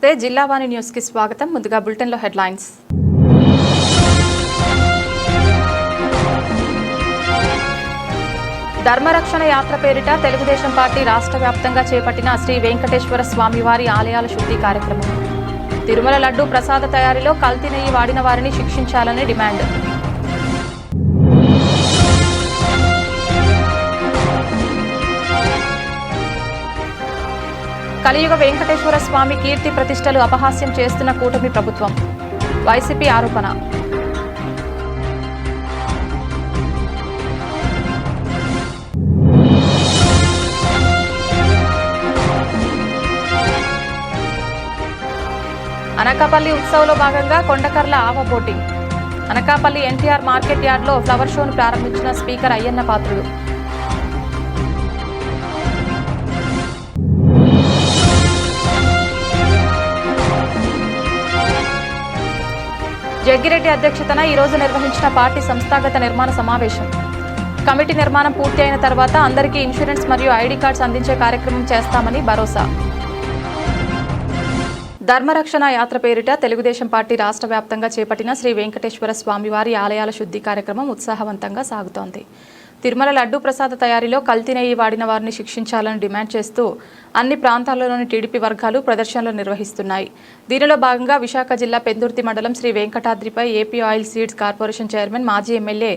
నమస్తే జిల్లావాణి న్యూస్ కి స్వాగతం. ముందుగా బులెటిన్ లో హెడ్లైన్స్. ధర్మరక్షణ యాత్ర పేరిట తెలుగుదేశం పార్టీ రాష్ట్ర వ్యాప్తంగా చేపట్టిన శ్రీ వెంకటేశ్వర స్వామివారి ఆలయాల శుద్ధి కార్యక్రమం. తిరుమల లడ్డూ ప్రసాద తయారీలో కల్తీ నెయ్యి వాడిన వారిని శిక్షించాలని డిమాండ్. కలియుగ వెంకటేశ్వర స్వామి కీర్తి ప్రతిష్టలు అపహాస్యం చేస్తున్న కూటమి ప్రభుత్వం. వైసీపీ ఆరోపణ. అనకాపల్లి ఉత్సవంలో భాగంగా కొండకర్ల ఆవ బోటింగ్. అనకాపల్లి ఎన్టీఆర్ మార్కెట్ యార్డ్లో ఫ్లవర్ షోను ప్రారంభించిన స్పీకర్ అయ్యన్న పాత్రుడు. జగ్గిరెడ్డి అధ్యక్షతన ఈరోజు నిర్వహించిన పార్టీ సంస్థాగత నిర్మాణ సమావేశం. కమిటీ నిర్మాణం పూర్తి అయిన తర్వాత అందరికీ ఇన్సూరెన్స్ మరియు ఐడి కార్డ్స్ అందించే కార్యక్రమం చేస్తామని భరోసా. ధర్మరక్షణ యాత్ర పేరిట తెలుగుదేశం పార్టీ రాష్ట్ర వ్యాప్తంగా చేపట్టిన శ్రీ వెంకటేశ్వర స్వామివారి ఆలయాల శుద్ధి కార్యక్రమం ఉత్సాహవంతంగా సాగుతోంది. తిరుమల లడ్డూ ప్రసాద తయారీలో కల్తీ నెయ్యి వాడిన వారిని శిక్షించాలని డిమాండ్ చేస్తూ అన్ని ప్రాంతాల్లోని టీడీపీ వర్గాలు ప్రదర్శనలు నిర్వహిస్తున్నాయి. దీనిలో భాగంగా విశాఖ జిల్లా పెందుర్తి మండలం శ్రీ వెంకటాద్రిపై AP oil seeds corporation chairman మాజీ ఎమ్మెల్యే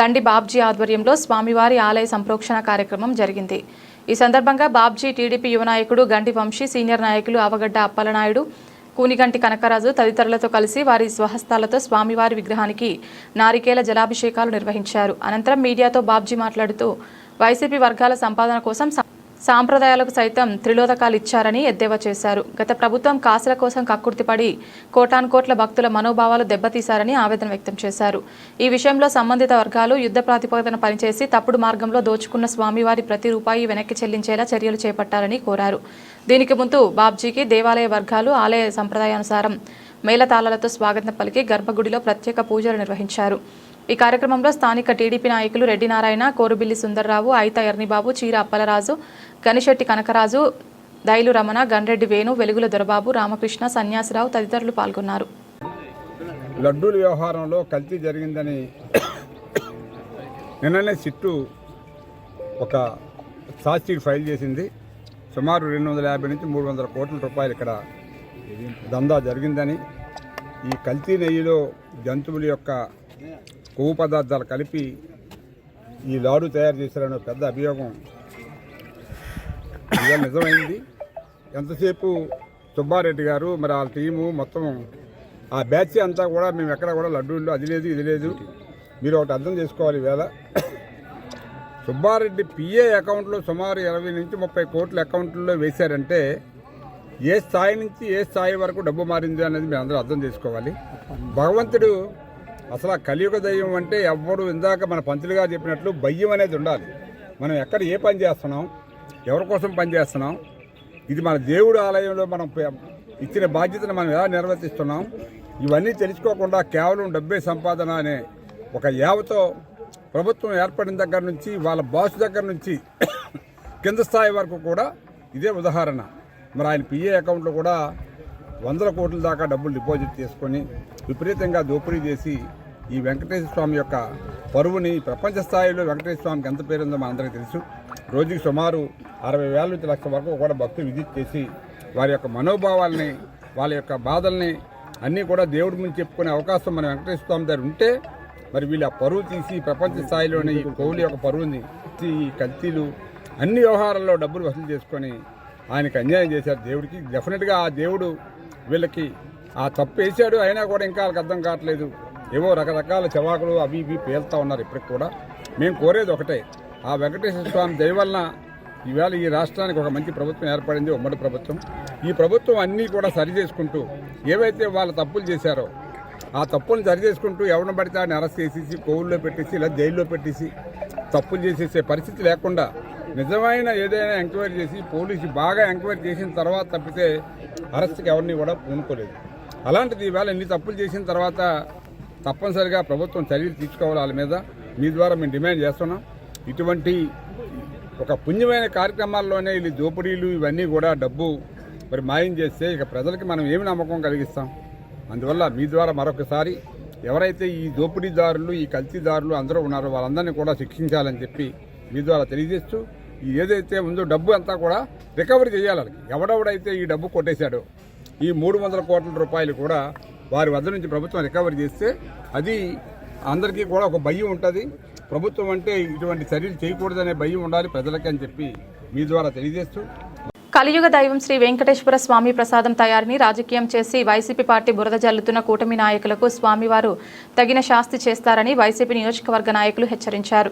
గండి బాబ్జీ ఆధ్వర్యంలో స్వామివారి ఆలయ సంప్రోక్షణ కార్యక్రమం జరిగింది. ఈ సందర్భంగా బాబ్జీ, టీడీపీ యువ నాయకుడు గండి వంశీ, సీనియర్ నాయకులు ఆవగడ్డ అప్పలనాయుడు, కూనిగంటి కనకరాజు తదితరులతో కలిసి వారి స్వహస్తాలతో స్వామివారి విగ్రహానికి నారికేల జలాభిషేకాలు నిర్వహించారు. అనంతరం మీడియాతో బాబ్జీ మాట్లాడుతూ వైసీపీ వర్గాల సంపాదన కోసం సాంప్రదాయాలకు సైతం త్రిలోదకాలు ఇచ్చారని ఎద్దేవా చేశారు. గత ప్రభుత్వం కాసుల కోసం కక్కుర్తిపడి కోటానుకోట్ల భక్తుల మనోభావాలు దెబ్బతీశారని ఆవేదన వ్యక్తం చేశారు. ఈ విషయంలో సంబంధిత వర్గాలు యుద్ధ ప్రాతిపదికన పనిచేసి తప్పుడు మార్గంలో దోచుకున్న స్వామివారి ప్రతి రూపాయి వెనక్కి చెల్లించేలా చర్యలు చేపట్టాలని కోరారు. దీనికి ముందు బాబ్జీకి దేవాలయ వర్గాలు ఆలయ సంప్రదాయానుసారం మేళతాళాలతో స్వాగతం పలికి గర్భగుడిలో ప్రత్యేక పూజలు నిర్వహించారు. ఈ కార్యక్రమంలో స్థానిక టీడీపీ నాయకులు రెడ్డి నారాయణ, కోరుబిల్లి సుందర్రావు, అయిత ఎర్నిబాబు, చీర అప్పలరాజు, గనిశెట్టి కనకరాజు, దైలు రమణ, గన్రెడ్డి వేణు, వెలుగుల దొరబాబు, రామకృష్ణ, సన్యాసిరావు తదితరులు పాల్గొన్నారు. లడ్డూల వ్యవహారంలో కల్తీ జరిగిందని నిన్ననే సిట్టు ఒక ఛార్జ్షీట్ ఫైల్ చేసింది. సుమారు 250 నుంచి 300 కోట్ల రూపాయలు ఇక్కడ దందా జరిగిందని, ఈ కల్తీ నెయ్యిలో జంతువుల యొక్క కొవ్వు పదార్థాలు కలిపి ఈ లాడు తయారు చేశారనే పెద్ద అభియోగం ఇవాళ నిజమైంది. ఎంతసేపు సుబ్బారెడ్డి గారు మరి వాళ్ళ టీము మొత్తం ఆ బ్యాచ్ అంతా కూడా మేము ఎక్కడ కూడా లడ్డూల్లో అది లేదు ఇది లేదు. మీరు ఒకటి అర్థం చేసుకోవాలి. ఈవేళ సుబ్బారెడ్డి పిఏ అకౌంట్లో సుమారు 20 నుంచి 30 కోట్ల అకౌంట్లో వేశారంటే ఏ స్థాయి నుంచి ఏ స్థాయి వరకు డబ్బు మారింది అనేది మీరు అందరూ అర్థం చేసుకోవాలి. భగవంతుడు అసలు కలియుగ దైవం అంటే ఎవ్వరు ఇందాక మన పంతులు గారు చెప్పినట్లు భయం అనేది ఉండాలి. మనం ఎక్కడ ఏ పని చేస్తున్నాం, ఎవరి కోసం పని చేస్తున్నాం, ఇది మన దేవుడు ఆలయంలో మనం ఇచ్చిన బాధ్యతను మనం ఎలా నిర్వర్తిస్తున్నాం, ఇవన్నీ తెలుసుకోకుండా కేవలం డబ్బే సంపాదన అనే ఒక యావతో ప్రభుత్వం ఏర్పడిన దగ్గర నుంచి వాళ్ళ బాస్ దగ్గర నుంచి కింద స్థాయి వరకు కూడా ఇదే ఉదాహరణ. మరి ఆయన పిఏ అకౌంట్లో కూడా 100 కోట్ల దాకా డబ్బులు డిపాజిట్ చేసుకొని విపరీతంగా దోపిడీ చేసి ఈ వెంకటేశ్వర స్వామి యొక్క పరువుని ప్రపంచ స్థాయిలో వెంకటేశ్వర స్వామికి ఎంత పేరుందో మనందరికీ తెలుసు. రోజుకి సుమారు 60,000 నుంచి 1,00,000 వరకు కూడా భక్తులు విజిట్ చేసి వారి యొక్క మనోభావాల్ని, వాళ్ళ యొక్క బాధల్ని అన్నీ కూడా దేవుడి ముందు చెప్పుకునే అవకాశం మన వెంకటేశ్వర స్వామి దగ్గర ఉంటే మరి వీళ్ళు ఆ పరువు తీసి ప్రపంచ స్థాయిలోనే ఈ కోవుల యొక్క పరువుని ఈ కల్తీలు అన్ని వ్యవహారాల్లో డబ్బులు వసూలు చేసుకొని ఆయనకు అన్యాయం చేశారు దేవుడికి. డెఫినెట్గా ఆ దేవుడు వీళ్ళకి ఆ తప్పు వేసాడు, అయినా కూడా ఇంకా వాళ్ళకి అర్థం కావట్లేదు. ఏవో రకరకాల చవాకులు అవి ఇవి పేలుతూ ఉన్నారు. ఇప్పటికి కూడా మేము కోరేది ఒకటే, ఆ వెంకటేశ్వర స్వామి దయ వలన ఈవేళ ఈ రాష్ట్రానికి ఒక మంచి ప్రభుత్వం ఏర్పడింది, ఉమ్మడి ప్రభుత్వం. ఈ ప్రభుత్వం అన్నీ కూడా సరి చేసుకుంటూ ఏవైతే వాళ్ళు తప్పులు చేశారో ఆ తప్పులను సరి చేసుకుంటూ ఎవరిని పడితే ఆయన అరెస్ట్ చేసేసి కోవుల్లో పెట్టేసి ఇలా జైల్లో పెట్టేసి తప్పులు చేసేసే పరిస్థితి లేకుండా నిజమైన ఏదైనా ఎంక్వైరీ చేసి పోలీసు బాగా ఎంక్వైరీ చేసిన తర్వాత తప్పితే అరెస్ట్కి ఎవరిని కూడా పూనుకోలేదు. అలాంటిది ఈవేళ ఇన్ని తప్పులు చేసిన తర్వాత తప్పనిసరిగా ప్రభుత్వం చర్యలు తీసుకోవాలి వాళ్ళ మీద. మీ ద్వారా మేము డిమాండ్ చేస్తున్నాం. ఇటువంటి ఒక పుణ్యమైన కార్యక్రమాల్లోనే వీళ్ళు దోపిడీలు ఇవన్నీ కూడా డబ్బు మరి మాయం చేస్తే ఇక ప్రజలకి మనం ఏమి నమ్మకం కలిగిస్తాం? అందువల్ల మీ ద్వారా మరొకసారి ఎవరైతే ఈ దోపిడీదారులు, ఈ కల్తీదారులు అందరూ ఉన్నారో వాళ్ళందరినీ కూడా శిక్షించాలని చెప్పి మీ ద్వారా తెలియజేస్తూ, ఈ ఏదైతే ఉందో డబ్బు అంతా కూడా రికవరీ చేయాలని, ఎవడెవడైతే ఈ డబ్బు కొట్టేశాడో ఈ 300 కోట్ల రూపాయలు కూడా వారి వద్ద నుంచి ప్రభుత్వం రికవరీ చేస్తే అది అందరికీ కూడా ఒక భయం ఉంటుంది. ప్రభుత్వం అంటే ఇటువంటి చర్యలు చేయకూడదనే భయం ఉండాలి ప్రజలకి అని చెప్పి మీ ద్వారా తెలియజేస్తూ, కలియుగ దైవం శ్రీ వెంకటేశ్వర స్వామి ప్రసాదం తయారీని రాజకీయం చేసి వైసీపీ పార్టీ బురద జల్లుతున్న కూటమి నాయకులకు స్వామివారు తగిన శాస్తి చేస్తారని వైసీపీ నియోజకవర్గ నాయకులు హెచ్చరించారు.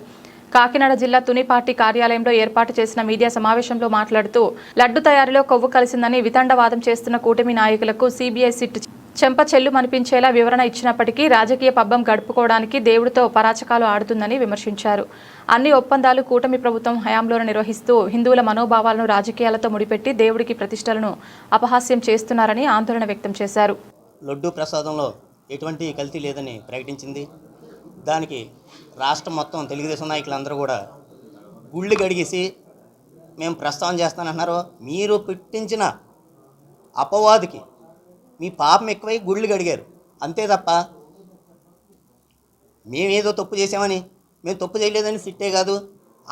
కాకినాడ జిల్లా తుని పార్టీ కార్యాలయంలో ఏర్పాటు చేసిన మీడియా సమావేశంలో మాట్లాడుతూ, లడ్డు తయారీలో కొవ్వు కలిసిందని వితండవాదం చేస్తున్న కూటమి నాయకులకు సిబిఐ సిట్ చెంప చెల్లుమనిపించేలా వివరణ ఇచ్చినప్పటికీ రాజకీయ పబ్బం గడుపుకోవడానికి దేవుడితో పరాచకాలు ఆడుతుందని విమర్శించారు. అన్ని ఒప్పందాలు కూటమి ప్రభుత్వం హయాంలోనే నిర్వహిస్తూ హిందువుల మనోభావాలను రాజకీయాలతో ముడిపెట్టి దేవుడికి ప్రతిష్టలను అపహాస్యం చేస్తున్నారని ఆందోళన వ్యక్తం చేశారు. లడ్డూ ప్రసాదంలో ఎటువంటి కల్తీ లేదని ప్రకటించింది. దానికి రాష్ట్రం మొత్తం తెలుగుదేశం నాయకులందరూ కూడా గుళ్ళు గడిగేసి మేము ప్రస్తావన చేస్తానంటున్నారు. మీరు పెట్టించిన అపవాదికి మీ పాపం ఎక్కువై గుళ్ళు గడిగారు అంతే తప్ప మేమేదో తప్పు చేసామని, మేము తప్పు చేయలేదని సిట్టే కాదు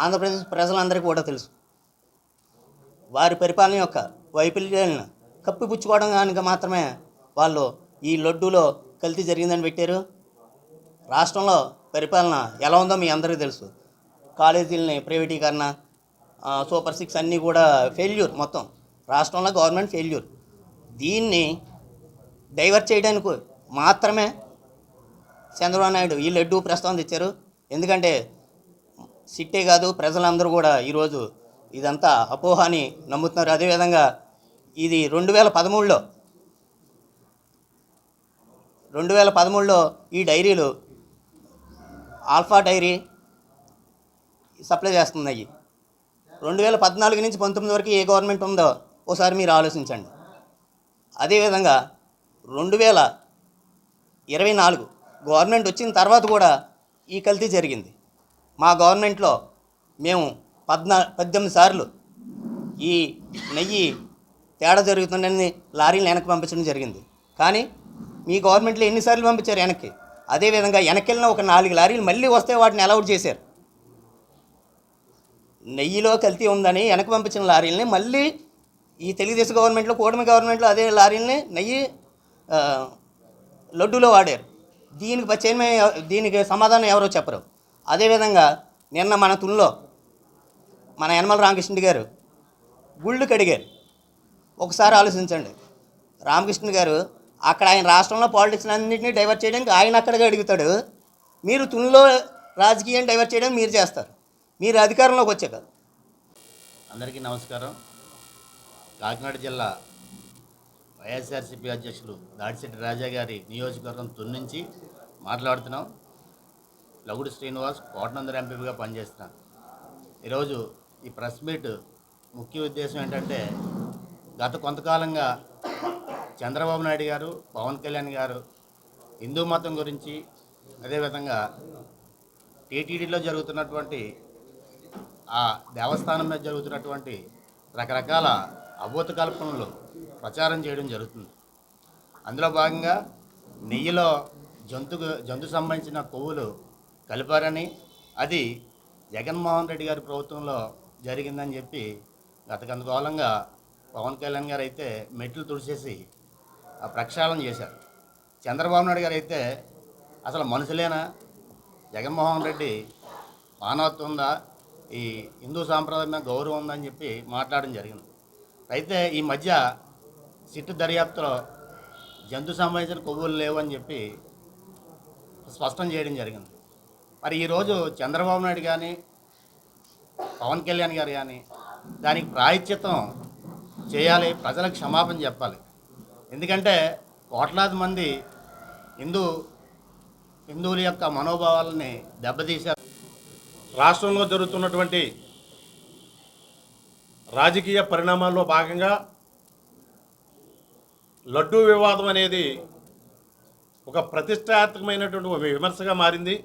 ఆంధ్రప్రదేశ్ ప్రజలందరికీ కూడా తెలుసు. వారి పరిపాలన యొక్క వైఫల్యాలను కప్పిపుచ్చుకోవడం కనుక మాత్రమే వాళ్ళు ఈ లడ్డూలో కల్తీ జరిగిందని పెట్టారు. రాష్ట్రంలో పరిపాలన ఎలా ఉందో మీ అందరికీ తెలుసు. కాలేజీలని ప్రైవేటీకరణ, సూపర్ 6 అన్నీ కూడా ఫెయిల్యూర్. మొత్తం రాష్ట్రంలో గవర్నమెంట్ ఫెయిల్యూర్. దీన్ని డైవర్ట్ చేయడానికి మాత్రమే చంద్రబాబు నాయుడు ఈ లడ్డూ ప్రస్తావన తెచ్చారు. ఎందుకంటే సిట్టే కాదు ప్రజలందరూ కూడా ఈరోజు ఇదంతా అపోహ అని నమ్ముతున్నారు. అదేవిధంగా ఇది 2013లో ఈ డైరీలు ఆల్ఫా డైరీ సప్లై చేస్తున్నాయి. 2014 నుంచి 19 వరకు ఏ గవర్నమెంట్ ఉందో ఒకసారి మీరు ఆలోచించండి. అదేవిధంగా 2024 గవర్నమెంట్ వచ్చిన తర్వాత కూడా ఈ కల్తీ జరిగింది. మా గవర్నమెంట్లో మేము 18 సార్లు ఈ నెయ్యి తేడా జరుగుతుందని లారీలు వెనక్కి పంపించడం జరిగింది. కానీ మీ గవర్నమెంట్లో ఎన్నిసార్లు పంపించారు వెనక్కి? అదేవిధంగా వెనక్కి ఒక 4 లారీలు మళ్ళీ వస్తే వాటిని అలౌట్ చేశారు. నెయ్యిలో కల్తీ ఉందని వెనక్కి పంపించిన లారీలని మళ్ళీ ఈ తెలుగుదేశం గవర్నమెంట్లో, కూటమి గవర్నమెంట్లో అదే లారీలని నెయ్యి లడ్డూలో వాడారు. దీనికి సమాధానం ఎవరో చెప్పరు. అదేవిధంగా నిన్న మన తుల్లో మన యనమల రామకృష్ణ గారు గుళ్ళు కడిగారు. ఒకసారి ఆలోచించండి. రామకృష్ణ గారు అక్కడ ఆయన రాష్ట్రంలో పాలిటిక్స్ అన్నింటినీ డైవర్ట్ చేయడానికి ఆయన అక్కడికి అడుగుతాడు. మీరు తుల్లో రాజకీయం డైవర్ట్ చేయడానికి మీరు చేస్తారు. మీరు అధికారంలోకి వచ్చాక. అందరికీ నమస్కారం. కాకినాడ జిల్లా వైఎస్ఆర్సీపీ అధ్యక్షులు దాడిశెట్టి రాజా గారి నియోజకవర్గం తుని నుంచి మాట్లాడుతున్నాం. లగుడు శ్రీనివాస్ కోటనందర్ ఎంపీగా పనిచేస్తున్నాను. ఈరోజు ఈ ప్రెస్ మీట్ ముఖ్య ఉద్దేశం ఏంటంటే, గత కొంతకాలంగా చంద్రబాబు నాయుడు గారు, పవన్ కళ్యాణ్ గారు హిందూ మతం గురించి, అదేవిధంగా టీటీడీలో జరుగుతున్నటువంటి ఆ దేవస్థానం మీద జరుగుతున్నటువంటి రకరకాల అభూత కల్పనలు ప్రచారం చేయడం జరుగుతుంది. అందులో భాగంగా నెయ్యిలో జంతు సంబంధించిన కొవ్వులు కలిపారని, అది జగన్మోహన్ రెడ్డి గారి ప్రభుత్వంలో జరిగిందని చెప్పి గత కొంతకాలంగా పవన్ కళ్యాణ్ గారు అయితే మెట్లు తుడిచేసి ఆ ప్రక్షాళన చేశారు. చంద్రబాబు నాయుడు గారు అయితే అసలు మనుషులేనా, జగన్మోహన్ రెడ్డి మానవత్వం ఉందా, ఈ హిందూ సాంప్రదాయం మీద గౌరవం ఉందని చెప్పి మాట్లాడడం జరిగింది. అయితే ఈ మధ్య సిట్టు దర్యాప్తులో జంతు సంబంధించిన కొవ్వులు లేవని చెప్పి స్పష్టం చేయడం జరిగింది. మరి ఈరోజు చంద్రబాబు నాయుడు కానీ, పవన్ కళ్యాణ్ గారు కానీ దానికి ప్రాయశ్చిత్తం చేయాలి, ప్రజలకు క్షమాపణ చెప్పాలి. ఎందుకంటే కోట్లాది మంది హిందువుల యొక్క మనోభావాలని దెబ్బతీశారు. రాష్ట్రంలో జరుగుతున్నటువంటి రాజకీయ పరిణామాల్లో భాగంగా లడ్డూ వివాదం అనేది ఒక ప్రతిష్టాత్మకమైనటువంటి విమర్శగా మారింది.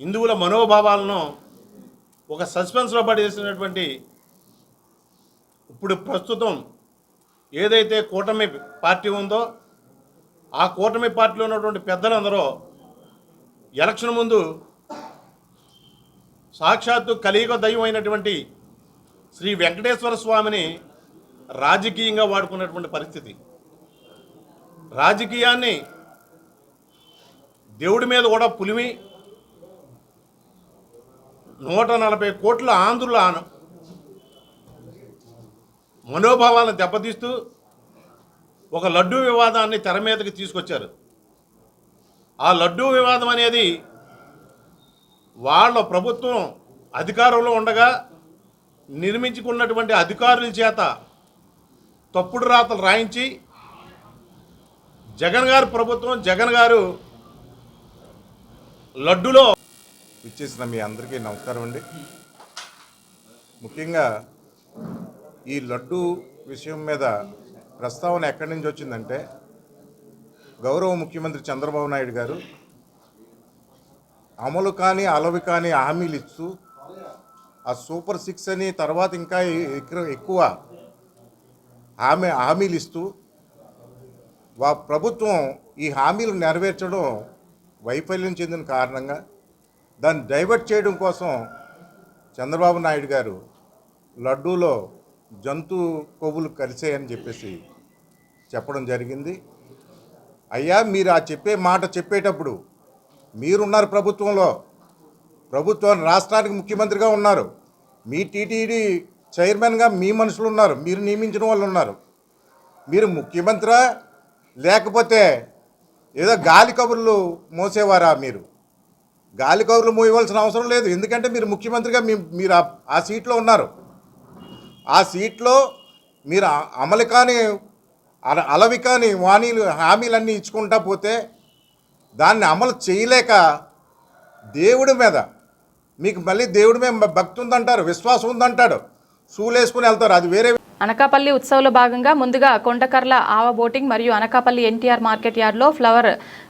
హిందువుల మనోభావాలను ఒక సస్పెన్స్లో పడేసినటువంటి ఇప్పుడు ప్రస్తుతం ఏదైతే కూటమి పార్టీ ఉందో ఆ కూటమి పార్టీలో ఉన్నటువంటి పెద్దలందరూ ఎలక్షన్ ముందు సాక్షాత్తు కలియుగ దైవం అయినటువంటి శ్రీ వెంకటేశ్వర స్వామిని రాజకీయంగా వాడుకున్నటువంటి పరిస్థితి. రాజకీయాన్ని దేవుడి మీద కూడా పులిమి 140 కోట్ల ఆంధ్రుల మనోభావాలను దెబ్బతీస్తూ ఒక లడ్డూ వివాదాన్ని తెర మీదకి తీసుకొచ్చారు. ఆ లడ్డూ వివాదం అనేది వాళ్ళ ప్రభుత్వం అధికారంలో ఉండగా నిర్మించుకున్నటువంటి అధికారుల చేత తప్పుడు రాతలు రాయించి జగన్ గారు ప్రభుత్వం జగన్ గారు లడ్డూలో ఇచ్చేసిన మీ అందరికీ నమస్కారం అండి. ముఖ్యంగా ఈ లడ్డు విషయం మీద ప్రస్తావన ఎక్కడి నుంచి వచ్చిందంటే గౌరవ ముఖ్యమంత్రి చంద్రబాబు నాయుడు గారు అమలు కాని అలవి కాని హామీలు ఇస్తూ ఆ సూపర్ 6 అని తర్వాత ఇంకా ఎక్కువ హామీలు ఇస్తూ ప్రభుత్వం ఈ హామీలు నెరవేర్చడం వైఫల్యం చెందిన కారణంగా దాన్ని డైవర్ట్ చేయడం కోసం చంద్రబాబు నాయుడు గారు లడ్డూలో జంతు కొవ్వులు కలిసాయని చెప్పేసి చెప్పడం జరిగింది. అయ్యా మీరు ఆ మాట చెప్పేటప్పుడు మీరున్నారు ప్రభుత్వం రాష్ట్రానికి ముఖ్యమంత్రిగా ఉన్నారు, మీ టీటీడీ చైర్మన్గా మీ మనుషులు ఉన్నారు, మీరు నియమించిన వాళ్ళు ఉన్నారు. మీరు ముఖ్యమంత్రా లేకపోతే ఏదో గాలి కబుర్లు మోసేవారా? మీరు గాలి కబుర్లు మోయవలసిన అవసరం లేదు, ఎందుకంటే మీరు ముఖ్యమంత్రిగా మీరు ఆ సీట్లో ఉన్నారు. ఆ సీట్లో మీరు అమలు కాని అలవి కాని హామీలన్నీ ఇచ్చుకుంటా పోతే దాన్ని అమలు చేయలేక దేవుడి మీద మీకు మళ్ళీ దేవుడి మీద భక్తి ఉందంటారు, విశ్వాసం ఉందంటాడు, షూలేసుకుని వెళ్తారు. అది వేరే. అనకాపల్లి ఉత్సవంలో భాగంగా ముందుగా కొండకర్ల ఆవ బోటింగ్ మరియు అనకాపల్లి ఎన్టీఆర్ మార్కెట్ యార్డ్లో ఫ్లవర్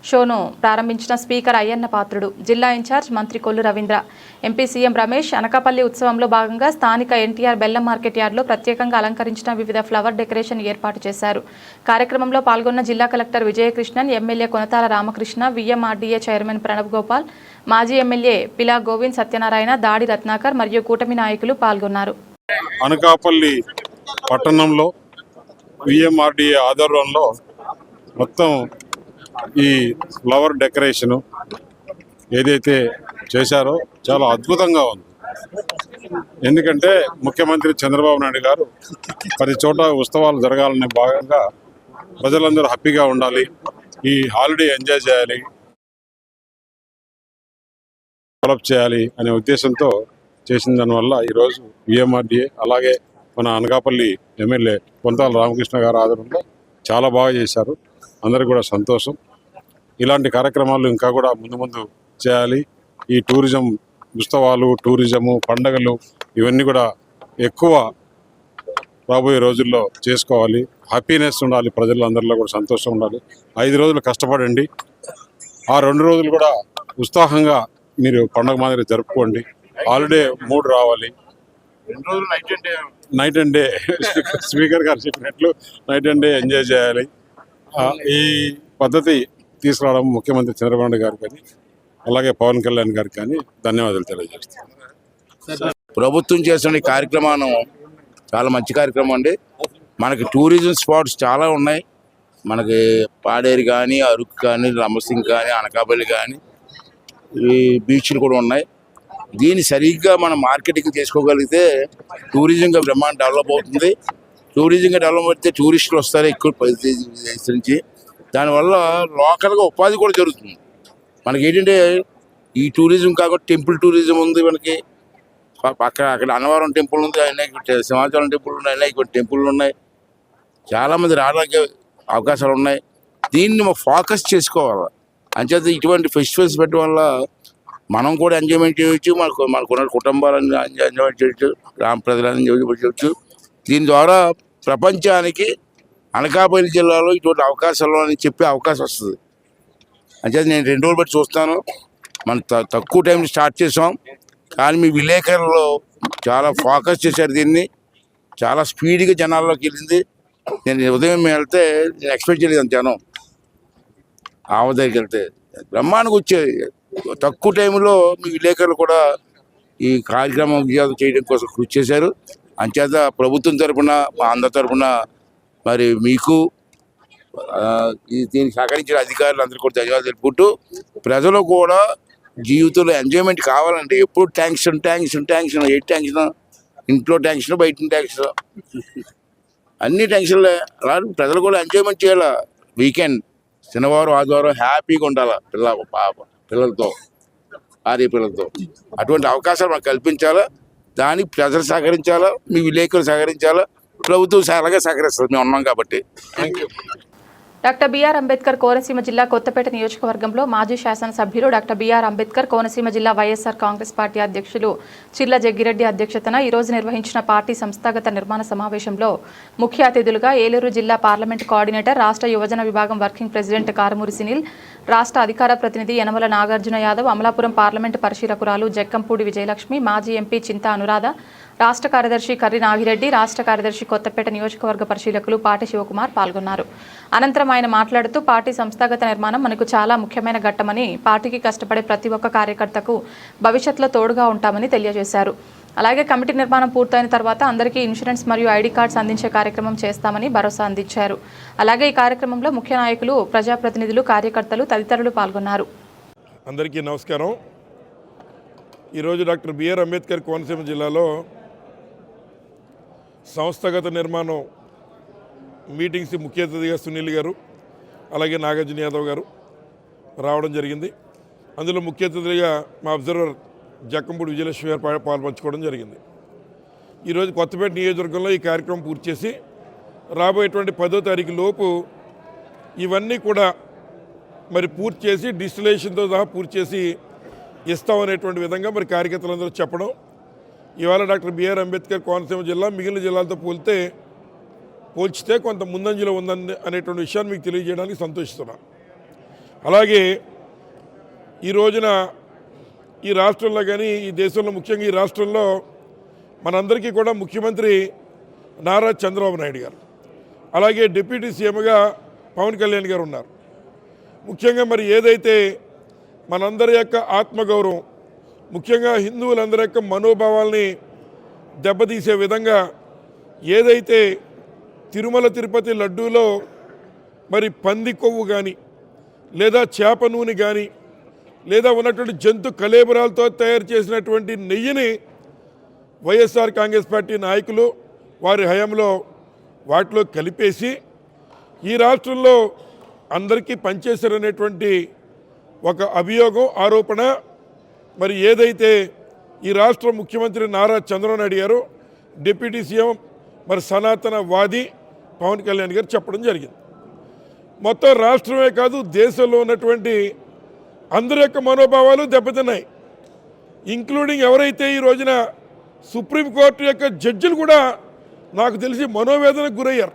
షోను ప్రారంభించిన స్పీకర్ అయ్యన్న పాత్రుడు, జిల్లా ఇన్ఛార్జ్ మంత్రి కొల్లు రవీంద్ర, ఎంపీ సీఎం రమేష్ అనకాపల్లి ఉత్సవంలో భాగంగా స్థానిక ఎన్టీఆర్ బెల్లం మార్కెట్ యార్డ్లో ప్రత్యేకంగా అలంకరించిన వివిధ ఫ్లవర్ డెకరేషన్ ఏర్పాటు చేశారు. కార్యక్రమంలో పాల్గొన్న జిల్లా collector Vijayakrishnan, MLA Konathala Ramakrishna, VMRDA chairman Pranab Gopal, మాజీ ఎమ్మెల్యే పిలా గోవింద్ సత్యనారాయణ, దాడి రత్నాకర్ మరియు కూటమి నాయకులు పాల్గొన్నారు. అనకాపల్లి పట్టణంలో విఎంఆర్డీఏ ఆధ్వర్యంలో మొత్తం ఈ ఫ్లవర్ డెకరేషను ఏదైతే చేశారో చాలా అద్భుతంగా ఉంది. ఎందుకంటే ముఖ్యమంత్రి చంద్రబాబు నాయుడు గారు 10 చోట్ల ఉత్సవాలు జరగాలనే భాగంగా ప్రజలందరూ హ్యాపీగా ఉండాలి, ఈ హాలిడే ఎంజాయ్ చేయాలి, డెవలప్ చేయాలి అనే ఉద్దేశంతో చేసిన దానివల్ల ఈరోజు విఎంఆర్డీఏ అలాగే మన అనకాపల్లి ఎమ్మెల్యే కొంతాల రామకృష్ణ గారు ఆధ్వర్యంలో చాలా బాగా చేశారు. అందరికీ కూడా సంతోషం. ఇలాంటి కార్యక్రమాలు ఇంకా కూడా ముందు ముందు చేయాలి. ఈ టూరిజం ఉత్సవాలు, టూరిజము, పండగలు ఇవన్నీ కూడా ఎక్కువ రాబోయే రోజుల్లో చేసుకోవాలి. హ్యాపీనెస్ ఉండాలి, ప్రజలందరిలో కూడా సంతోషం ఉండాలి. 5 రోజులు కష్టపడండి, ఆ 2 రోజులు కూడా ఉత్సాహంగా మీరు పండగ మాదిరి జరుపుకోండి. హాలిడే 3 రావాలి. 2 రోజులు నైట్ అండ్ డే స్పీకర్ గారు చెప్పినట్లు నైట్ అండ్ డే ఎంజాయ్ చేయాలి. ఈ పద్ధతి తీసుకురావడం ముఖ్యమంత్రి చంద్రబాబు నాయుడు గారు కానీ అలాగే పవన్ కళ్యాణ్ గారికి కానీ ధన్యవాదాలు తెలియజేస్తాను. ప్రభుత్వం చేస్తున్న ఈ కార్యక్రమం చాలా మంచి కార్యక్రమం అండి. మనకి టూరిజం స్పాట్స్ చాలా ఉన్నాయి. మనకి పాడేరు కానీ, అరకు కానీ, లంబసింగ్ కానీ, అనకాపల్లి కానీ, ఈ బీచ్లు కూడా ఉన్నాయి. దీన్ని సరిగ్గా మనం మార్కెటింగ్ చేసుకోగలిగితే టూరిజంగా బ్రహ్మాండ డెవలప్ అవుతుంది. టూరిజంగా డెవలప్ అయితే టూరిస్టులు వస్తారు ఎక్కువ దేశం నుంచి. దానివల్ల లోకల్గా ఉపాధి కూడా జరుగుతుంది. మనకి ఏంటంటే ఈ టూరిజం కాకుండా టెంపుల్ టూరిజం ఉంది. మనకి అక్కడ అన్నవరం టెంపుల్ ఉంది, అనేక సింహాచలం టెంపుల్ ఉన్నాయి, అనేక టెంపుల్ ఉన్నాయి. చాలామంది రావడానికి అవకాశాలు ఉన్నాయి. దీన్ని ఫోకస్ చేసుకోవాలి. అంచేత ఇటువంటి ఫెస్టివల్స్ పెట్టడం వల్ల మనం కూడా ఎంజాయ్మెంట్ చేయొచ్చు, మనకున్న కుటుంబాలను ఎంజాయ్మెంట్ చేయొచ్చు, గ్రామ ప్రజలను ఎంజాయ్ చేయొచ్చు. దీని ద్వారా ప్రపంచానికి అనకాపల్లి జిల్లాలో ఇటువంటి అవకాశాలు అని చెప్పే అవకాశం వస్తుంది. అంచేత నేను 2 రోజులు బట్టి చూస్తాను. మనం తక్కువ టైంలో స్టార్ట్ చేసాం, కానీ మీ విలేకరులు చాలా ఫోకస్ చేశారు దీన్ని. చాలా స్పీడ్గా జనాల్లోకి వెళ్ళింది. నేను ఉదయం వెళ్తే ఎక్స్పెక్ట్ చేయలేదు జనం ఆమె దగ్గరికి వెళ్తే బ్రహ్మాండంగా వచ్చేది. తక్కువ టైంలో మీ విలేకరులు కూడా ఈ కార్యక్రమం విజయవంతం చేయడం కోసం కృషి చేశారు. అంచేత ప్రభుత్వం తరఫున మా అందరి తరఫున మరి మీకు దీనికి సహకరించిన అధికారులు కూడా ధన్యవాదాలు తెలుపుకుంటూ, ప్రజలు కూడా జీవితంలో ఎంజాయ్మెంట్ కావాలంటే ఎప్పుడు ట్యాంక్షన్ ఏ ట్యాంక్షన్, ఇంట్లో ట్యాంక్షన్, బయట ట్యాంక్షన్, అన్ని టెన్షన్లే. అలా ప్రజలు కూడా ఎంజాయ్మెంట్ చేయాలి. వీకెండ్ శనివారం ఆదివారం హ్యాపీగా ఉండాలి పిల్లలతో భార్య పిల్లలతో. అటువంటి అవకాశాలు మనకు కల్పించాలా. దానికి ప్రజలు సహకరించాలా, మీ విలేకరులు సహకరించాలా, ప్రభుత్వం అలాగే సహకరిస్తుంది. మేము ఉన్నాం కాబట్టి. Thank you. Doctor BR Ambedkar Konaseema జిల్లా కొత్తపేట నియోజకవర్గంలో మాజీ శాసనసభ్యులు డాక్టర్ బిఆర్ అంబేద్కర్ కోనసీమ జిల్లా వైఎస్ఆర్ కాంగ్రెస్ పార్టీ అధ్యక్షులు చిర్ల జగ్గిరెడ్డి అధ్యక్షతన ఈరోజు నిర్వహించిన పార్టీ సంస్థాగత నిర్మాణ సమావేశంలో ముఖ్య అతిథులుగా ఏలూరు జిల్లా పార్లమెంటు కోఆర్డినేటర్, రాష్ట్ర యువజన విభాగం వర్కింగ్ ప్రెసిడెంట్ కారుమూరి సునీల్, రాష్ట్ర అధికార ప్రతినిధి యనమల నాగార్జున యాదవ్, అమలాపురం పార్లమెంటు పరిశీలకురాలు జక్కంపూడి విజయలక్ష్మి, మాజీ ఎంపీ చింతా అనురాధ, రాష్ట్ర కార్యదర్శి కర్రి నాగిరెడ్డి, రాష్ట్ర కార్యదర్శి కొత్తపేట నియోజకవర్గ పరిశీలకులు పాటి శివకుమార్ పాల్గొన్నారు. అనంతరం ఆయన మాట్లాడుతూ, పార్టీ సంస్థాగత నిర్మాణం మనకు చాలా ముఖ్యమైన ఘట్టమని, పార్టీకి కష్టపడే ప్రతి ఒక్క కార్యకర్తకు భవిష్యత్తులో తోడుగా ఉంటామని తెలియజేశారు. అలాగే కమిటీ నిర్మాణం పూర్తయిన తర్వాత అందరికీ ఇన్సూరెన్స్ మరియు ఐడి కార్డ్స్ అందించే కార్యక్రమం చేస్తామని భరోసా అందించారు. అలాగే ఈ కార్యక్రమంలో ముఖ్య నాయకులు, ప్రజాప్రతినిధులు, కార్యకర్తలు తదితరులు పాల్గొన్నారు. అందరికీ నమస్కారం. ఈరోజు డాక్టర్ బిఆర్ అంబేద్కర్ కోనసీమ జిల్లాలో సంస్థాగత నిర్మాణం మీటింగ్స్ ముఖ్య అతిథిగా సునీల్ గారు, అలాగే నాగార్జున యాదవ్ గారు రావడం జరిగింది. అందులో ముఖ్య అతిథిగా మా అబ్జర్వర్ జక్కంపూడి విజయలక్ష్మి గారు పాల్పంచుకోవడం జరిగింది. ఈరోజు కొత్తపేట నియోజకవర్గంలో ఈ కార్యక్రమం పూర్తి చేసి రాబోయేటువంటి 10వ తారీఖు లోపు ఇవన్నీ కూడా మరి పూర్తి చేసి డిస్టిలేషన్తో సహా పూర్తి చేసి ఇస్తామనేటువంటి విధంగా మరి కార్యకర్తలందరూ చెప్పడం. ఇవాళ డాక్టర్ బిఆర్ అంబేద్కర్ కోనసీమ జిల్లా మిగిలిన జిల్లాలతో పోల్చితే కొంత ముందంజలో ఉందని అనేటువంటి విషయాన్ని మీకు తెలియజేయడానికి సంతోషిస్తున్నాను. అలాగే ఈ రోజున ఈ రాష్ట్రంలో కానీ ఈ దేశంలో ముఖ్యంగా ఈ రాష్ట్రంలో మనందరికీ కూడా ముఖ్యమంత్రి నారా చంద్రబాబు నాయుడు గారు, అలాగే డిప్యూటీ సీఎంగా పవన్ కళ్యాణ్ గారు ఉన్నారు. ముఖ్యంగా మరి ఏదైతే మనందరి యొక్క ఆత్మగౌరవం, ముఖ్యంగా హిందువులందరి యొక్క మనోభావాల్ని దెబ్బతీసే విధంగా ఏదైతే తిరుమల తిరుపతి లడ్డూలో మరి పంది కొవ్వు కానీ, లేదా చేప నూనె కానీ, లేదా ఉన్నటువంటి జంతు కళేబరాలతో తయారు చేసినటువంటి నెయ్యిని వైఎస్ఆర్ కాంగ్రెస్ పార్టీ నాయకులు వారి హయాంలో వాటిలో కలిపేసి ఈ రాష్ట్రంలో అందరికీ పనిచేశారనేటువంటి ఒక అభియోగం, ఆరోపణ మరి ఏదైతే ఈ రాష్ట్ర ముఖ్యమంత్రి నారా చంద్రబాబు నాయుడు గారు, డిప్యూటీ సీఎం మరి సనాతన వాది పవన్ కళ్యాణ్ గారు చెప్పడం జరిగింది. మొత్తం రాష్ట్రమే కాదు దేశంలో ఉన్నటువంటి అందరి యొక్క మనోభావాలు దెబ్బతిన్నాయి. ఇంక్లూడింగ్ ఎవరైతే ఈ రోజున సుప్రీంకోర్టు యొక్క జడ్జిలు కూడా నాకు తెలిసి మనోవేదనకు గురయ్యారు.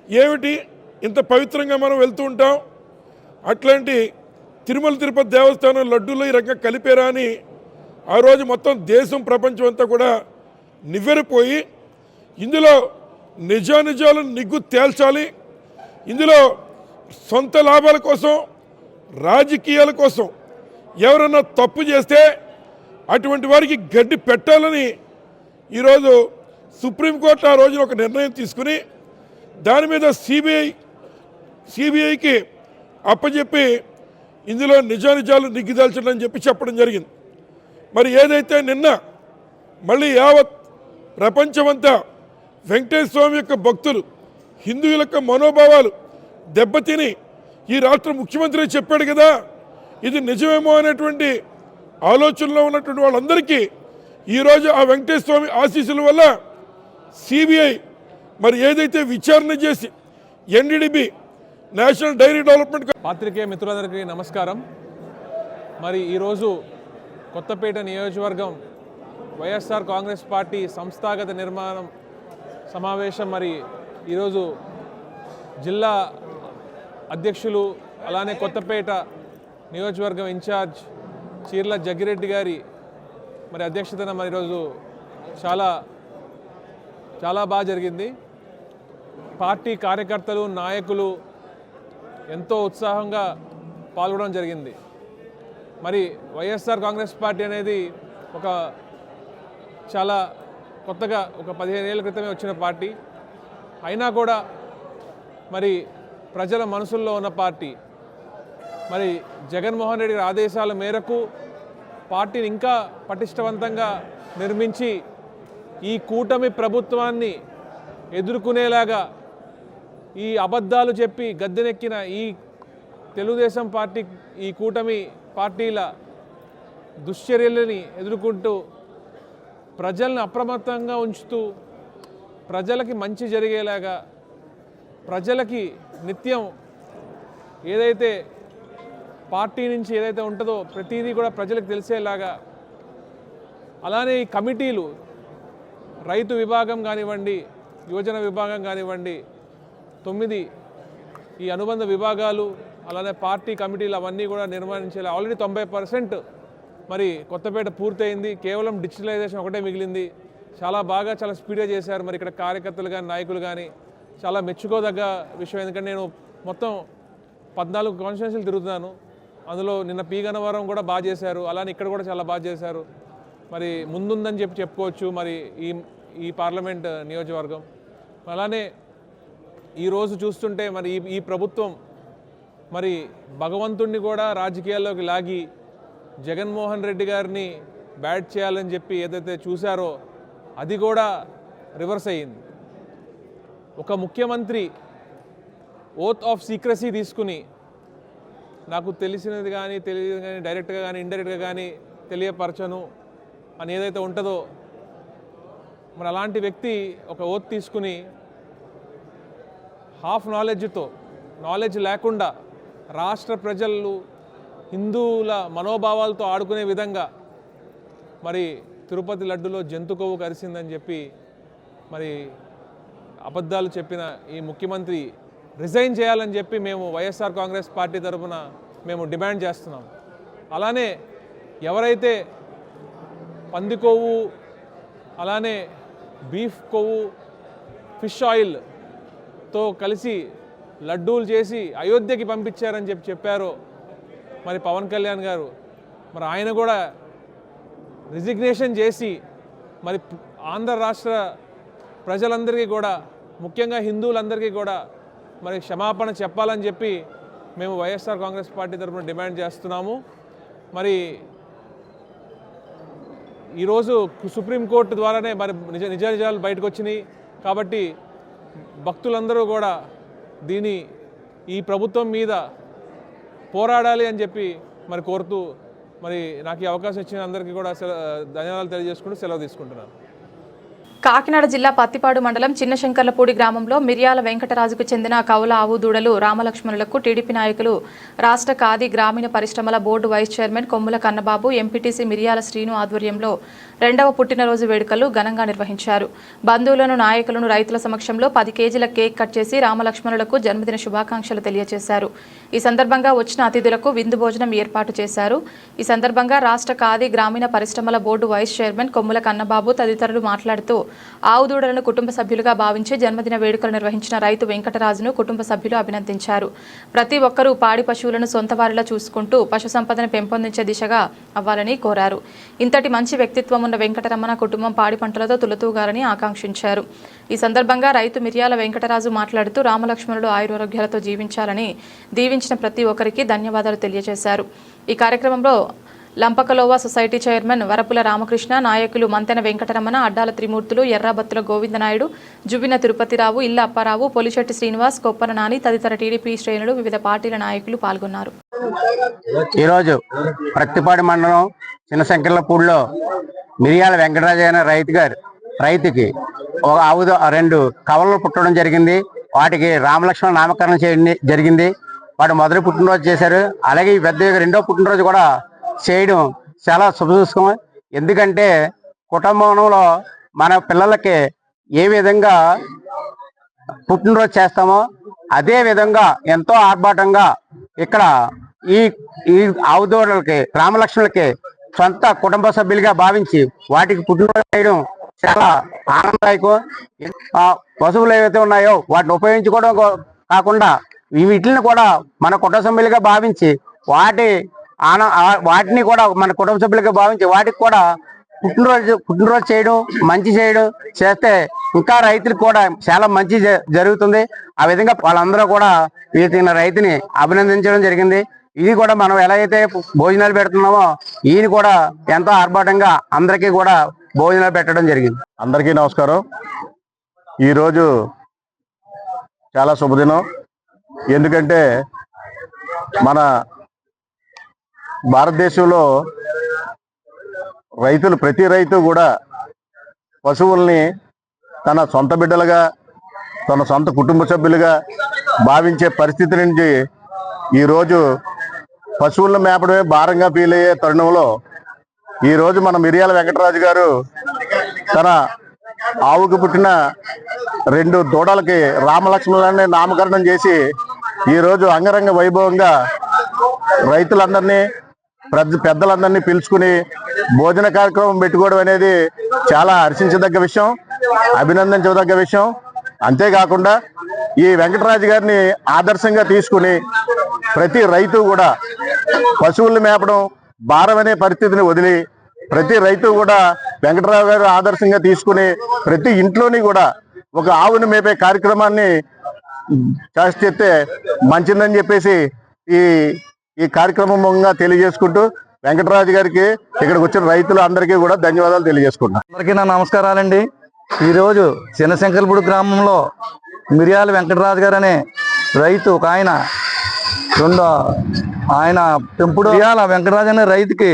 ఏమిటి ఇంత పవిత్రంగా మనం వెళ్తూ ఉంటాం, అట్లాంటి తిరుమల తిరుపతి దేవస్థానం లడ్డూలో ఈ రకంగా కలిపేరా అని ఆ రోజు మొత్తం దేశం ప్రపంచం అంతా కూడా నివ్వెరపోయి ఇందులో నిజానిజాలను నిగ్గు తేల్చాలి, ఇందులో సొంత లాభాల కోసం, రాజకీయాల కోసం ఎవరన్నా తప్పు చేస్తే అటువంటి వారికి గడ్డి పెట్టాలని ఈరోజు సుప్రీంకోర్టు ఆ రోజున ఒక నిర్ణయం తీసుకుని దాని మీద సిబిఐకి అప్పచెప్పి ఇందులో నిజానిజాలు నిగ్గుదాల్చడని చెప్పడం జరిగింది. మరి ఏదైతే నిన్న మళ్ళీ యావత్ ప్రపంచమంతా వెంకటేశ్వర స్వామి యొక్క భక్తులు, హిందువుల యొక్క మనోభావాలు దెబ్బతిని ఈ రాష్ట్ర ముఖ్యమంత్రి చెప్పాడు కదా, ఇది నిజమేమో అనేటువంటి ఆలోచనలో ఉన్నటువంటి వాళ్ళందరికీ ఈరోజు ఆ వెంకటేశ్వర స్వామి ఆశీస్సుల వల్ల సిబిఐ మరి ఏదైతే విచారణ చేసి ఎన్డీడీబీ నేషనల్ డైరీ డెవలప్మెంట్. పాత్రికేయ మిత్రులందరికీ నమస్కారం. మరి ఈరోజు కొత్తపేట నియోజకవర్గం వైఎస్ఆర్ కాంగ్రెస్ పార్టీ సంస్థాగత నిర్మాణం సమావేశం మరి ఈరోజు జిల్లా అధ్యక్షులు అలానే కొత్తపేట నియోజకవర్గం ఇన్ఛార్జ్ చీర్ల జగ్గిరెడ్డి గారి మరి అధ్యక్షతన మరి ఈరోజు చాలా చాలా బాగా జరిగింది. పార్టీ కార్యకర్తలు, నాయకులు ఎంతో ఉత్సాహంగా పాల్గొనడం జరిగింది. మరి వైఎస్ఆర్ కాంగ్రెస్ పార్టీ అనేది ఒక చాలా కొత్తగా ఒక 15 ఏళ్ల క్రితమే వచ్చిన పార్టీ అయినా కూడా మరి ప్రజల మనసుల్లో ఉన్న పార్టీ. మరి జగన్మోహన్ రెడ్డి గారి ఆదేశాల మేరకు పార్టీని ఇంకా పటిష్టవంతంగా నిర్మించి ఈ కూటమి ప్రభుత్వాన్ని ఎదుర్కొనేలాగా ఈ అబద్ధాలు చెప్పి గద్దెనెక్కిన ఈ తెలుగుదేశం పార్టీ, ఈ కూటమి పార్టీల దుశ్చర్యలని ఎదుర్కొంటూ ప్రజల్ని అప్రమత్తంగా ఉంచుతూ ప్రజలకి మంచి జరిగేలాగా, ప్రజలకి నిత్యం ఏదైతే పార్టీ నుంచి ఏదైతే ఉంటుందో ప్రతిదీ కూడా ప్రజలకు తెలిసేలాగా, అలానే ఈ కమిటీలు రైతు విభాగం కానివ్వండి, యువజన విభాగం కానివ్వండి, 9 ఈ అనుబంధ విభాగాలు, అలానే పార్టీ కమిటీలు అవన్నీ కూడా నిర్వహించేలా ఆల్రెడీ 90% మరి కొత్తపేట పూర్తయింది. కేవలం డిజిటలైజేషన్ ఒకటే మిగిలింది. చాలా బాగా చాలా స్పీడ్గా చేశారు. మరి ఇక్కడ కార్యకర్తలు కానీ నాయకులు కానీ చాలా మెచ్చుకోదగ్గ విషయం. ఎందుకంటే నేను మొత్తం 14 కాన్స్టిట్యున్సీలు తిరుగుతున్నాను. అందులో నిన్న పి గన్నవరం కూడా బాగా చేశారు, అలానే ఇక్కడ కూడా చాలా బాగా చేశారు. మరి ముందుందని చెప్పుకోవచ్చు మరి ఈ పార్లమెంట్ నియోజకవర్గం. అలానే ఈరోజు చూస్తుంటే మరి ఈ ప్రభుత్వం మరి భగవంతుణ్ణి కూడా రాజకీయాల్లోకి లాగి జగన్మోహన్ రెడ్డి గారిని బ్యాట్ చేయాలని చెప్పి ఏదైతే చూశారో అది కూడా రివర్స్ అయ్యింది. ఒక ముఖ్యమంత్రి ఓత్ ఆఫ్ సీక్రసీ తీసుకుని నాకు తెలిసినది కానీ తెలియదు కానీ డైరెక్ట్గా కానీ ఇండైరెక్ట్గా కానీ తెలియపరచను అని ఏదైతే ఉంటుందో మరి అలాంటి వ్యక్తి ఒక ఓత్ తీసుకుని హాఫ్ నాలెడ్జ్ లేకుండా రాష్ట్ర ప్రజలు హిందువుల మనోభావాలతో ఆడుకునే విధంగా మరి తిరుపతి లడ్డులో జంతు కొవ్వు కరిసిందని చెప్పి మరి అబద్ధాలు చెప్పిన ఈ ముఖ్యమంత్రి రిజైన్ చేయాలని చెప్పి మేము వైఎస్ఆర్ కాంగ్రెస్ పార్టీ తరఫున మేము డిమాండ్ చేస్తున్నాం. అలానే ఎవరైతే పంది కొవ్వు, అలానే బీఫ్ కొవ్వు, ఫిష్ ఆయిల్తో కలిసి లడ్డూలు చేసి అయోధ్యకి పంపించారని చెప్పారో మరి పవన్ కళ్యాణ్ గారు, మరి ఆయన కూడా రిజిగ్నేషన్ చేసి మరి ఆంధ్ర రాష్ట్ర ప్రజలందరికీ కూడా, ముఖ్యంగా హిందువులందరికీ కూడా మరి క్షమాపణ చెప్పాలని చెప్పి మేము వైఎస్ఆర్ కాంగ్రెస్ పార్టీ తరఫున డిమాండ్ చేస్తున్నాము. మరి ఈరోజు సుప్రీంకోర్టు ద్వారానే మరి నిజాలు బయటకు వచ్చినాయి కాబట్టి భక్తులందరూ కూడా ఈ ప్రభుత్వం మీద పోరాడాలి అని చెప్పి మరి కోరుతూ మరి నాకు ఈ అవకాశం ఇచ్చిన అందరికీ కూడా ధన్యవాదాలు తెలియజేసుకుంటూ సెలవు తీసుకుంటున్నాను. కాకినాడ జిల్లా పత్తిపాడు మండలం చిన్నశంకర్లపూడి గ్రామంలో మిర్యాల వెంకటరాజుకు చెందిన కౌల ఆవు దూడలు రామలక్ష్మణులకు టీడీపీ నాయకులు, రాష్ట్ర ఖాదీ గ్రామీణ పరిశ్రమల బోర్డు వైస్ చైర్మన్ కొమ్ముల కన్నబాబు, ఎంపీటీసీ మిర్యాల శ్రీను ఆధ్వర్యంలో 2వ పుట్టినరోజు వేడుకలు ఘనంగా నిర్వహించారు. బంధువులను, నాయకులను రైతుల సమక్షంలో 10 కేజీల కేక్ కట్ చేసి రామలక్ష్మణులకు జన్మదిన శుభాకాంక్షలు తెలియజేశారు. ఈ సందర్భంగా వచ్చిన అతిథులకు విందు భోజనం ఏర్పాటు చేశారు. ఈ సందర్భంగా రాష్ట్ర ఖాదీ గ్రామీణ పరిశ్రమల బోర్డు వైస్ చైర్మన్ కొమ్ముల కన్నబాబు తదితరులు మాట్లాడుతూ ఆవు దూడలను కుటుంబ సభ్యులుగా భావించి జన్మదిన వేడుకలు నిర్వహించిన రైతు వెంకటరాజును కుటుంబ సభ్యులు అభినందించారు. ప్రతి ఒక్కరూ పాడి పశువులను సొంత వారిలా చూసుకుంటూ పశు సంపదను పెంపొందించే దిశగా అవ్వాలని కోరారు. ఇంతటి మంచి వ్యక్తిత్వం ఉన్న వెంకటరమణ కుటుంబం పాడి పంటలతో తులతూగాలని ఆకాంక్షించారు. ఈ సందర్భంగా రైతు మిర్యాల వెంకటరాజు మాట్లాడుతూ రామలక్ష్మణుడు ఆయురారోగ్యాలతో జీవించాలని దీవించిన ప్రతి ఒక్కరికి ధన్యవాదాలు తెలియజేశారు. ఈ కార్యక్రమంలో లంపకలోవా సొసైటీ చైర్మన్ వరపుల రామకృష్ణ, నాయకులు మంతెన వెంకటరమణ, అడ్డాల త్రిమూర్తులు, ఎర్రాబత్తుల గోవిందనాయుడు, జువ్విన తిరుపతిరావు, ఇల్ల అప్పారావు, పొలిశెట్టి శ్రీనివాస్, కొప్పన నాని తదితర టీడీపీ శ్రేణులు, వివిధ పార్టీల నాయకులు పాల్గొన్నారు. ఈరోజు ప్రత్తిపాడు మండలం చిన్నశంకర్లపూడిలో మిర్యాల వెంకటరాజు అనే రైతుకి ఒక ఆవు 2 కవలలు పుట్టడం జరిగింది. వాటికి రామలక్ష్మణ నామకరణం చేయడం జరిగింది. వాడు మొదటి పుట్టినరోజు చేశారు. అలాగే ఈ పెద్ద 2వ పుట్టినరోజు కూడా చేయడం చాలా శుభసూచకం. ఎందుకంటే కుటుంబంలో మన పిల్లలకి ఏ విధంగా పుట్టినరోజు చేస్తామో అదే విధంగా ఎంతో ఆర్భాటంగా ఇక్కడ ఈ ఆవు దూడలకి రామలక్ష్మణులకి సొంత కుటుంబ సభ్యులుగా భావించి వాటికి పుట్టినరోజు చేయడం చాలా ఆనందదాయకం. పశువులు ఏవైతే ఉన్నాయో వాటిని ఉపయోగించుకోవడం కాకుండా వీటిని కూడా మన కుటుంబ సభ్యులుగా భావించి వాటిని కూడా మన కుటుంబ సభ్యులుగా భావించి వాటికి కూడా పుట్టినరోజు చేయడం, మంచి చేయడం చేస్తే ఇంకా రైతులకు కూడా చాలా మంచి జరుగుతుంది. ఆ విధంగా వాళ్ళందరూ కూడా వీటిని రైతుని అభినందించడం జరిగింది. ఇది కూడా మనం ఎలా అయితే భోజనాలు పెడుతున్నామో ఈయన కూడా ఎంతో ఆర్భాటంగా అందరికీ కూడా భోజనాలు పెట్టడం జరిగింది. అందరికీ నమస్కారం. ఈరోజు చాలా శుభదినం. ఎందుకంటే మన భారతదేశంలో రైతులు, ప్రతి రైతు కూడా పశువుల్ని తన సొంత బిడ్డలుగా, తన సొంత కుటుంబ సభ్యులుగా భావించే పరిస్థితి నుంచి ఈరోజు పశువులను మేపడమే భారంగా ఫీల్ అయ్యే తరుణంలో ఈరోజు మన మిరియాల వెంకటరాజు గారు తన ఆవుకు పుట్టిన 2 దూడలకి రామలక్ష్మణులని నామకరణం చేసి ఈరోజు అంగరంగ వైభవంగా రైతులందరినీ, పెద్దలందరినీ పిలుచుకుని భోజన కార్యక్రమం పెట్టుకోవడం అనేది చాలా హర్షించదగ్గ విషయం, అభినందించదగ్గ విషయం. అంతేకాకుండా ఈ వెంకటరాజు గారిని ఆదర్శంగా తీసుకుని ప్రతి రైతు కూడా పశువుల్ని మేపడం భారం అనే పరిస్థితిని వదిలి ప్రతి రైతు కూడా వెంకటరావు గారు ఆదర్శంగా తీసుకుని ప్రతి ఇంట్లోని కూడా ఒక ఆవును మేపే కార్యక్రమాన్ని చేస్తే మంచిదని చెప్పేసి ఈ కార్యక్రమంగా తెలియజేసుకుంటూ వెంకటరాజు గారికి, ఇక్కడికి వచ్చిన రైతులు అందరికీ కూడా ధన్యవాదాలు తెలియజేసుకుంటున్నాను. అందరికీ నా నమస్కారాలండి. ఈరోజు చిన్నశంకల్పూడి గ్రామంలో మిరియాల వెంకటరాజు గారు అనే రైతు ఒక ఆయన పెంపుడు మిరియాల వెంకటరాజు అనే రైతుకి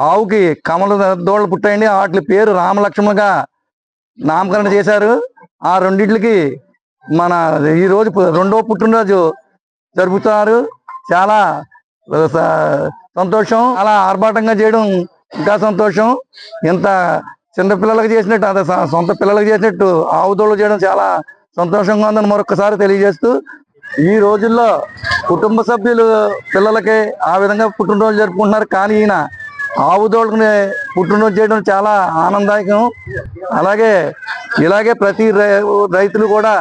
ఆవుకి కమల దోళ్ళు పుట్టాయండి. వాటి పేరు రామలక్ష్మణుగా నామకరణ చేశారు. ఆ రెండింటికి మన ఈరోజు 2వ పుట్టినరోజు జరుపుతున్నారు. చాలా సంతోషం. అలా ఆర్భాటంగా చేయడం ఇంకా సంతోషం. ఇంత చిన్న పిల్లలకు చేసినట్టు, అంత సొంత పిల్లలకు చేసినట్టు ఆవుదోళ్ళు చేయడం చాలా సంతోషంగా ఉందని మరొకసారి తెలియజేస్తూ, ఈ రోజుల్లో కుటుంబ సభ్యులు పిల్లలకి ఆ విధంగా పుట్టినరోజు జరుపుకుంటున్నారు. కానీ ఈయన ఆవుదోళ్ళని పుట్టినరోజు చేయడం చాలా ఆనందదాయకం. ఇలాగే ప్రతి రైతులు కూడా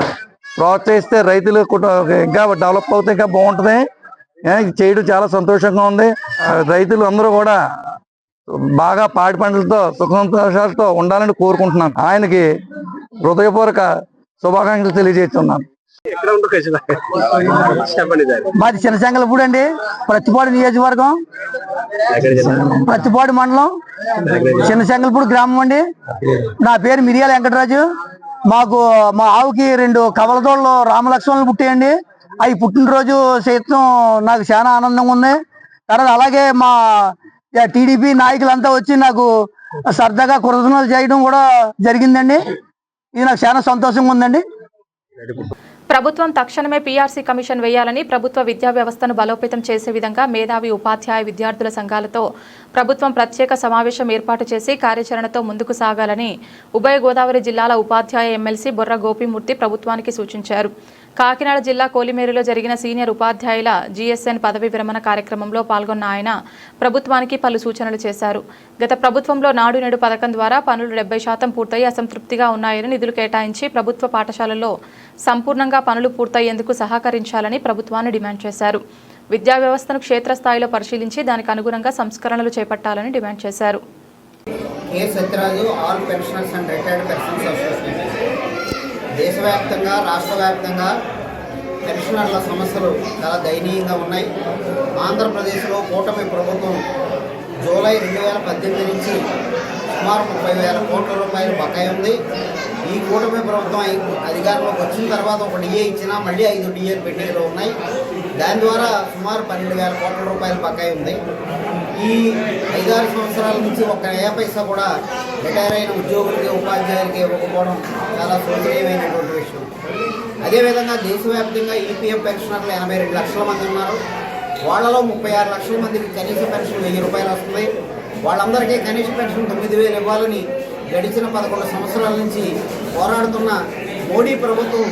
ప్రోత్సహిస్తే రైతులు ఇంకా డెవలప్ అవుతే ఇంకా బాగుంటుంది. చేయడం చాలా సంతోషంగా ఉంది. రైతులు అందరూ కూడా బాగా పాడి పంటలతో సుఖ సంతోషాలతో ఉండాలని కోరుకుంటున్నాను. ఆయనకి హృదయపూర్వక శుభాకాంక్షలు తెలియజేస్తున్నాను. మాది చిన్నశంకలపూడి అండి, ప్రత్తిపాడు నియోజకవర్గం, ప్రత్తిపాడు మండలం, చిన్నశంకలపూడి గ్రామం అండి. నా పేరు మిరియాల వెంకటరాజు. మా ఆవుకి 2 కవలదోళ్ళు రామలక్ష్మణులు పుట్టాయండి. అవి పుట్టినరోజు సైతం నాకు చాలా ఆనందంగా ఉంది. తర్వాత అలాగే మా టీడీపీ నాయకులంతా వచ్చి నాకు సరదాగా కృతజ్ఞతలు చేయడం కూడా జరిగిందండి. ఇది నాకు చాలా సంతోషంగా ఉందండి. ప్రభుత్వం తక్షణమే పీఆర్సీ కమిషన్ వేయాలని, ప్రభుత్వ విద్యా వ్యవస్థను బలోపేతం చేసే విధంగా మేధావి ఉపాధ్యాయ విద్యార్థుల సంఘాలతో ప్రభుత్వం ప్రత్యేక సమావేశం ఏర్పాటు చేసి కార్యాచరణతో ముందుకు సాగాలని ఉభయ గోదావరి జిల్లాల ఉపాధ్యాయ ఎమ్మెల్సీ బొర్ర గోపిమూర్తి ప్రభుత్వానికి సూచించారు. కాకినాడ జిల్లా కోలిమేరులో జరిగిన సీనియర్ ఉపాధ్యాయుల జీఎస్ఎన్ పదవి విరమణ కార్యక్రమంలో పాల్గొన్న ఆయన ప్రభుత్వానికి పలు సూచనలు చేశారు. గత ప్రభుత్వంలో నాడు నేడు పథకం ద్వారా పనులు 70% పూర్తయి అసంతృప్తిగా ఉన్నాయని, నిధులు కేటాయించి ప్రభుత్వ పాఠశాలల్లో సంపూర్ణంగా పనులు పూర్తయ్యేందుకు సహకరించాలని ప్రభుత్వాన్ని డిమాండ్ చేశారు. విద్యా వ్యవస్థను క్షేత్రస్థాయిలో పరిశీలించి దానికి అనుగుణంగా సంస్కరణలు చేపట్టాలని డిమాండ్ చేశారు. దేశవ్యాప్తంగా, రాష్ట్ర వ్యాప్తంగా పెన్షనర్ల సమస్యలు చాలా దయనీయంగా ఉన్నాయి. ఆంధ్రప్రదేశ్లో కూటమి ప్రభుత్వం జూలై 2018 నుంచి సుమారు 30,000 కోట్ల రూపాయలు బకాయి ఉంది. ఈ కూటమి ప్రభుత్వం అధికారంలోకి వచ్చిన తర్వాత ఒక డిఏ ఇచ్చినా మళ్ళీ 5 డిఏలు పెండింగ్లో ఉన్నాయి. దాని ద్వారా సుమారు 12,000 కోట్ల రూపాయలు బకాయి ఉంది. ఈ 5-6 సంవత్సరాల నుంచి ఒక్క ఏ పైసా కూడా రిటైర్ అయిన ఉద్యోగులకి, ఉపాధ్యాయులకి ఇవ్వకపోవడం చాలా శోచనీయమైనటువంటి విషయం. అదేవిధంగా దేశవ్యాప్తంగా ఈపీఎఫ్ పెన్షనర్లు 82 లక్షల మంది ఉన్నారు. వాళ్ళలో 36 లక్షల మందికి కనీస పెన్షన్ 1,000 రూపాయలు వస్తుంది. వాళ్ళందరికీ కనీస పెన్షన్ 9,000 ఇవ్వాలని గడిచిన 11 సంవత్సరాల నుంచి పోరాడుతున్న మోడీ ప్రభుత్వం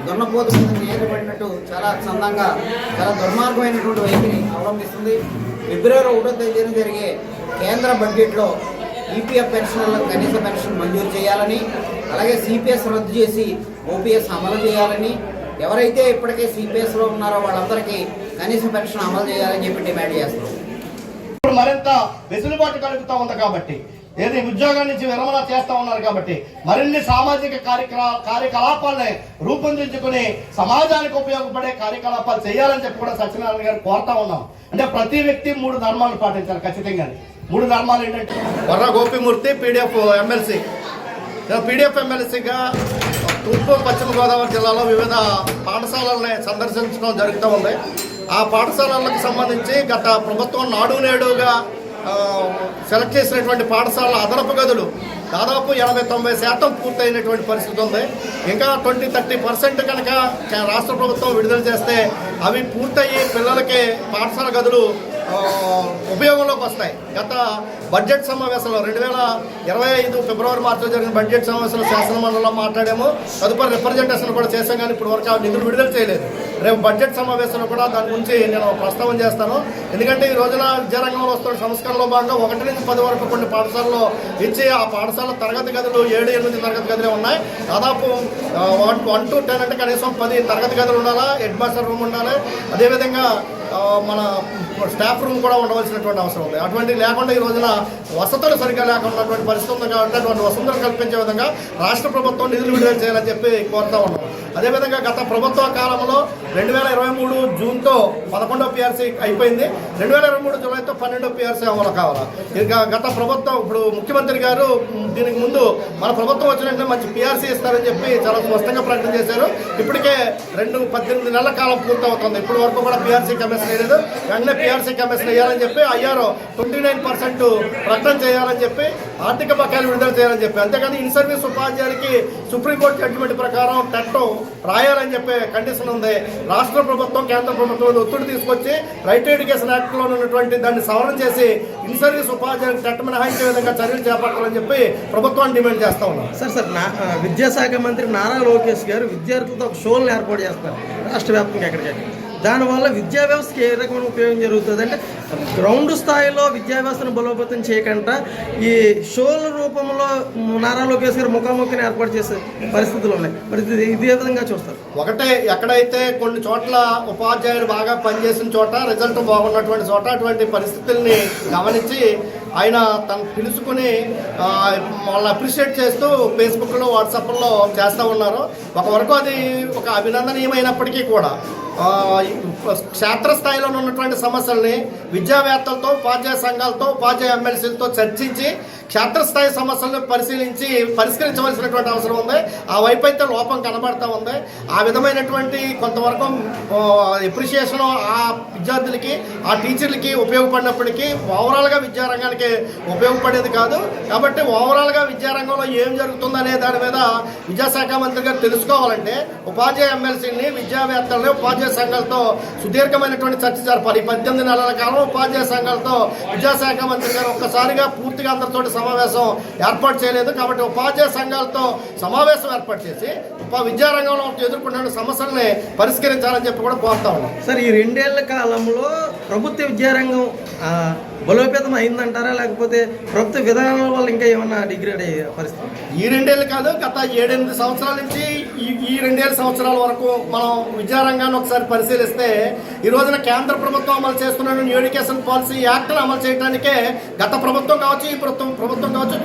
దున్నపోతు మీద నియమించబడినట్టు చాలా చందంగా, చాలా దుర్మార్గమైనటువంటి వైఖరి అవలంబిస్తుంది. ఫిబ్రవరి 1వ తేదీన జరిగే కేంద్ర బడ్జెట్లో ఈపీఎఫ్ పెన్షన్లకు కనీస పెన్షన్ మంజూరు చేయాలని, అలాగే సిపిఎస్ రద్దు చేసి ఓపీఎస్ అమలు చేయాలని, ఎవరైతే ఇప్పటికే సిపిఎస్లో ఉన్నారో వాళ్ళందరికీ కనీస పెన్షన్ అమలు చేయాలని చెప్పి డిమాండ్ చేస్తున్నాం. ఇప్పుడు మరింత వెసులుబాటు కలుగుతూ ఉంది కాబట్టి, ఏది ఉద్యోగం నుంచి విరమణ చేస్తూ ఉన్నారు కాబట్టి మరిన్ని సామాజిక కార్యకలాపాలని రూపొందించుకుని సమాజానికి ఉపయోగపడే కార్యకలాపాలు చేయాలని చెప్పి కూడా సత్యనారాయణ గారు కోరుతా ఉన్నాం. అంటే ప్రతి వ్యక్తి 3 ధర్మాలు పాటించాలి ఖచ్చితంగా. 3 ధర్మాలు ఏంటంటే వర్ర గోపిమూర్తి పీడిఎఫ్ ఎమ్మెల్సీగా తూర్పు పశ్చిమ గోదావరి జిల్లాలో వివిధ పాఠశాలల్ని సందర్శించడం జరుగుతూ ఉంది. ఆ పాఠశాలలకు సంబంధించి గత ప్రభుత్వం నాడు నేడుగా సెలెక్ట్ చేసినటువంటి పాఠశాలల అదనపు గదులు దాదాపు 80-90% పూర్తయినటువంటి పరిస్థితి ఉంది. ఇంకా 20-30% కనుక రాష్ట్ర ప్రభుత్వం విడుదల చేస్తే అవి పూర్తయ్యి పిల్లలకి పాఠశాల గదులు ఉపయోగంలోకి వస్తాయి. గత బడ్జెట్ సమావేశంలో 2025 ఫిబ్రవరి-మార్చిలో జరిగిన బడ్జెట్ సమావేశంలో శాసనమండలిలో మాట్లాడాము. తదుపరి రిప్రజెంటేషన్ కూడా చేశాం, కానీ ఇప్పుడు వరకు ఆ నిధులు విడుదల చేయలేదు. రేపు బడ్జెట్ సమావేశంలో కూడా దాని గురించి నేను ప్రస్తావన చేస్తాను. ఎందుకంటే ఈ రోజున విద్యారంగంలో వస్తున్న సంస్కరణలో భాగంగా 1 నుంచి 10 వరకు కొన్ని పాఠశాలలో ఇచ్చి ఆ పాఠశాల తరగతి గదులు 7-8 తరగతి గదులే ఉన్నాయి. దాదాపు 1 to 10 అంటే కనీసం 10 తరగతి గదులు ఉండాలా, హెడ్ మాస్టర్ రూమ్ ఉండాలి, అదేవిధంగా మన స్టాఫ్ రూమ్ కూడా ఉండవలసినటువంటి అవసరం ఉంది. అటువంటి లేకుండా ఈ రోజున వసతులు సరిగ్గా లేకున్నటువంటి పరిస్థితి ఉంది కాబట్టి అటువంటి వసతులు కల్పించే విధంగా రాష్ట్ర ప్రభుత్వం నిధులు విడుదల చేయాలని చెప్పి కోరుతా ఉన్నాం. అదేవిధంగా గత ప్రభుత్వ కాలంలో 2023 జూన్తో 11వ పిఆర్సీ అయిపోయింది. 2023 జూలైతో 12వ పిఆర్సీ అమలు కావాలి. ఇక గత ప్రభుత్వం ఇప్పుడు ముఖ్యమంత్రి గారు దీనికి ముందు మన ప్రభుత్వం వచ్చినట్టు మంచి పిఆర్సీ ఇస్తారని చెప్పి చాలా స్పష్టంగా ప్రకటన చేశారు. ఇప్పటికే 18 నెలల కాలం పూర్తవుతుంది. ఇప్పటి వరకు కూడా పిఆర్సీ కమిషన్ వేయలేదు. వెంటనే పిఆర్సీ కమిషన్ వేయాలని చెప్పి అయ్యారో 29% ప్రకటన చేయాలని చెప్పి, ఆర్థిక బకాయిలు విడుదల చేయాలని చెప్పి, అంతేకాని ఇన్ సర్వీస్ ఉపాధ్యాయులకి సుప్రీంకోర్టు జడ్జిమెంట్ ప్రకారం టెట్ రాయాలని చెప్పే కండిషన్ ఉంది. రాష్ట్ర ప్రభుత్వం కేంద్ర ప్రభుత్వం ఒత్తిడి తీసుకొచ్చి రైట్ ఎడ్యుకేషన్ యాక్ట్లో ఉన్నటువంటి దాన్ని సవరణ చేసి ఇన్ సర్వీస్ ఉపాధ్యాయులకు టెట్ మినహాయించే విధంగా చర్యలు చేపట్టాలని చెప్పి ప్రభుత్వాన్ని డిమాండ్ చేస్తా ఉన్నాం. సార్ విద్యాశాఖ మంత్రి నారా లోకేష్ గారు విద్యార్థులతో ఒక షోలను ఏర్పాటు చేస్తున్నారు రాష్ట్ర వ్యాప్తంగా ఎక్కడికక్కడ. దానివల్ల విద్యా వ్యవస్థకి ఏ రకమైన ఉపయోగం జరుగుతుంది అంటే గ్రౌండ్ స్థాయిలో విద్యా వ్యవస్థను బలోపేతం చేయకుండా ఈ షోల రూపంలో నారా లోకేష్ గారు ముఖాముఖిని ఏర్పాటు చేసే పరిస్థితులు ఉన్నాయి. మరి ఇది ఏ విధంగా చూస్తారు? ఒకటే, ఎక్కడైతే కొన్ని చోట్ల ఉపాధ్యాయులు బాగా పనిచేసిన చోట, రిజల్ట్ బాగున్నటువంటి చోట అటువంటి పరిస్థితుల్ని గమనించి ఆయన తను పిలుచుకుని వాళ్ళని అప్రిషియేట్ చేస్తూ ఫేస్బుక్లో వాట్సాప్లో చేస్తూ ఉన్నారు. ఒకవరకు అది ఒక అభినందనీయమైనప్పటికీ కూడా క్షేత్రస్థాయిలో ఉన్నటువంటి సమస్యల్ని విద్యావేత్తలతో, ఉపాధ్యాయ సంఘాలతో, ఉపాధ్యాయ ఎమ్మెల్సీలతో చర్చించి క్షేత్రస్థాయి సమస్యలను పరిష్కరించవలసినటువంటి అవసరం ఉంది. ఆ వైపు అయితే లోపం కనబడతా ఉంది. ఆ విధమైనటువంటి కొంతవరకు ఎప్రిషియేషన్ ఆ విద్యార్థులకి, ఆ టీచర్లకి ఉపయోగపడినప్పటికీ ఓవరాల్గా విద్యారంగానికి ఉపయోగపడేది కాదు. కాబట్టి ఓవరాల్గా విద్యారంగంలో ఏం జరుగుతుందనే దాని మీద విద్యాశాఖ మంత్రి గారు తెలుసుకోవాలంటే ఉపాధ్యాయ ఎమ్మెల్సీని, విద్యావేత్తలని, ఉపాధ్యాయ సంఘాలతో సుదీర్ఘమైనటువంటి చర్చ జరపాలి. 18 నెలల కాలం ఉపాధ్యాయ సంఘాలతో విద్యాశాఖ మంత్రి గారు ఒక్కసారిగా పూర్తిగా అందరితో సమావేశం ఏర్పాటు చేయలేదు. కాబట్టి ఉపాధ్యాయ సంఘాలతో సమావేశం ఏర్పాటు చేసి విద్యారంగంలో ఎదుర్కొన్న సమస్యల్ని పరిష్కరించాలని చెప్పి కూడా కోరుతా ఉన్నాం. సార్, ఈ 2 ఏళ్ల కాలంలో ప్రభుత్వ విద్యారంగం బలోపేతం అయిందంటారా, లేకపోతే ప్రభుత్వ విధానాల వల్ల ఇంకా ఏమన్నా డిగ్రేడ్ అయ్యే పరిస్థితి? ఈ 2 ఏళ్ళు కాదు, గత 7-8 సంవత్సరాల నుంచి ఈ 2 సంవత్సరాల వరకు మనం విద్యారంగాన్ని ఒకసారి పరిశీలిస్తే ఈ రోజున కేంద్ర ప్రభుత్వం అమలు చేస్తున్న న్యూ ఎడ్యుకేషన్ పాలసీ యాక్ట్ను అమలు చేయడానికే గత ప్రభుత్వం కావచ్చు, ఈ ప్రభుత్వం కావచ్చు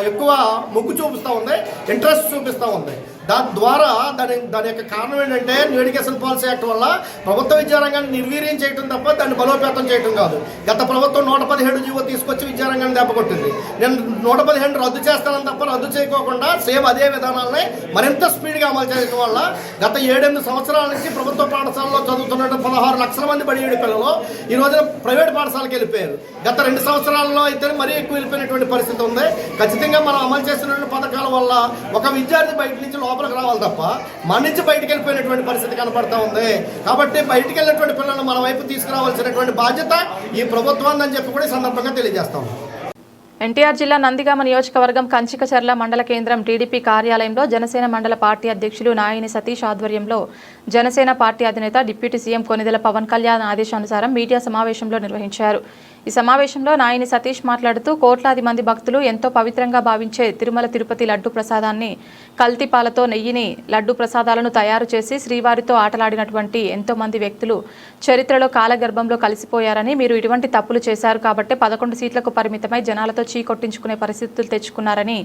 ఎక్కువ మొగ్గు చూపిస్తూ ఉంది, ఇంట్రెస్ట్ చూపిస్తూ ఉంది. దాని ద్వారా దాని యొక్క కారణం ఏంటంటే న్యూ ఎడ్యుకేషన్ పాలసీ యాక్ట్ వల్ల ప్రభుత్వ విద్యారంగాన్ని నిర్వీర్యం చేయడం తప్ప దాన్ని బలోపేతం చేయడం కాదు. గత ప్రభుత్వం 117 జీవో తీసుకొచ్చి విద్యారంగాన్ని దెబ్బకొట్టింది. నేను 115 రద్దు చేస్తానని తప్ప రద్దు చేయకోకుండా సేమ్ అదే విధానాలని మరింత స్పీడ్గా అమలు చేయడం వల్ల గత 7-8 సంవత్సరాల నుంచి ప్రభుత్వ పాఠశాలలో చదువుతున్న 16 లక్షల మంది బడియేడు పిల్లలు ఈ రోజున ప్రైవేట్ పాఠశాలకు వెళ్ళిపోయారు. గత 2 సంవత్సరాల్లో అయితే మరీ ఎక్కువ వెళ్ళిపోయినటువంటి పరిస్థితి ఉంది. ఖచ్చితంగా మనం అమలు చేస్తున్న పథకాల వల్ల ఒక విద్యార్థి బయట నుంచి లోపలికి రావాలి తప్ప మన నుంచి బయటకు వెళ్ళిపోయినటువంటి పరిస్థితి కనపడతా ఉంది. కాబట్టి బయటకు వెళ్ళినటువంటి పిల్లలను మన వైపు తీసుకురావాల్సినటువంటి బాధ్యత ఈ ప్రభుత్వం అని చెప్పి కూడా ఈ సందర్భంగా తెలియజేస్తాం. ఎన్టీఆర్ జిల్లా నందిగామ నియోజకవర్గం కంచికచర్ల మండల కేంద్రం టీడీపీ కార్యాలయంలో జనసేన మండల పార్టీ అధ్యక్షులు నాయని సతీష్ ఆధ్వర్యంలో జనసేన పార్టీ అధినేత డిప్యూటీ సీఎం కొనిదెల పవన్ కళ్యాణ్ ఆదేశానుసారం మీడియా సమావేశంలో నిర్వహించారు. ఈ సమావేశంలో నాయని సతీష్ మాట్లాడుతూ కోట్లాది మంది భక్తులు ఎంతో పవిత్రంగా భావించే తిరుమల తిరుపతి లడ్డు ప్రసాదాన్ని కల్తీ పాలతో నెయ్యిని లడ్డు ప్రసాదాలను తయారు చేసి శ్రీవారితో ఆటలాడినటువంటి ఎంతో మంది వ్యక్తులు చరిత్రలో కాలగర్భంలో కలిసిపోయారని, మీరు ఇటువంటి తప్పులు చేశారు కాబట్టి 11 సీట్లకు పరిమితమై జనాలతో చీకొట్టించుకునే పరిస్థితులు తెచ్చుకున్నారని,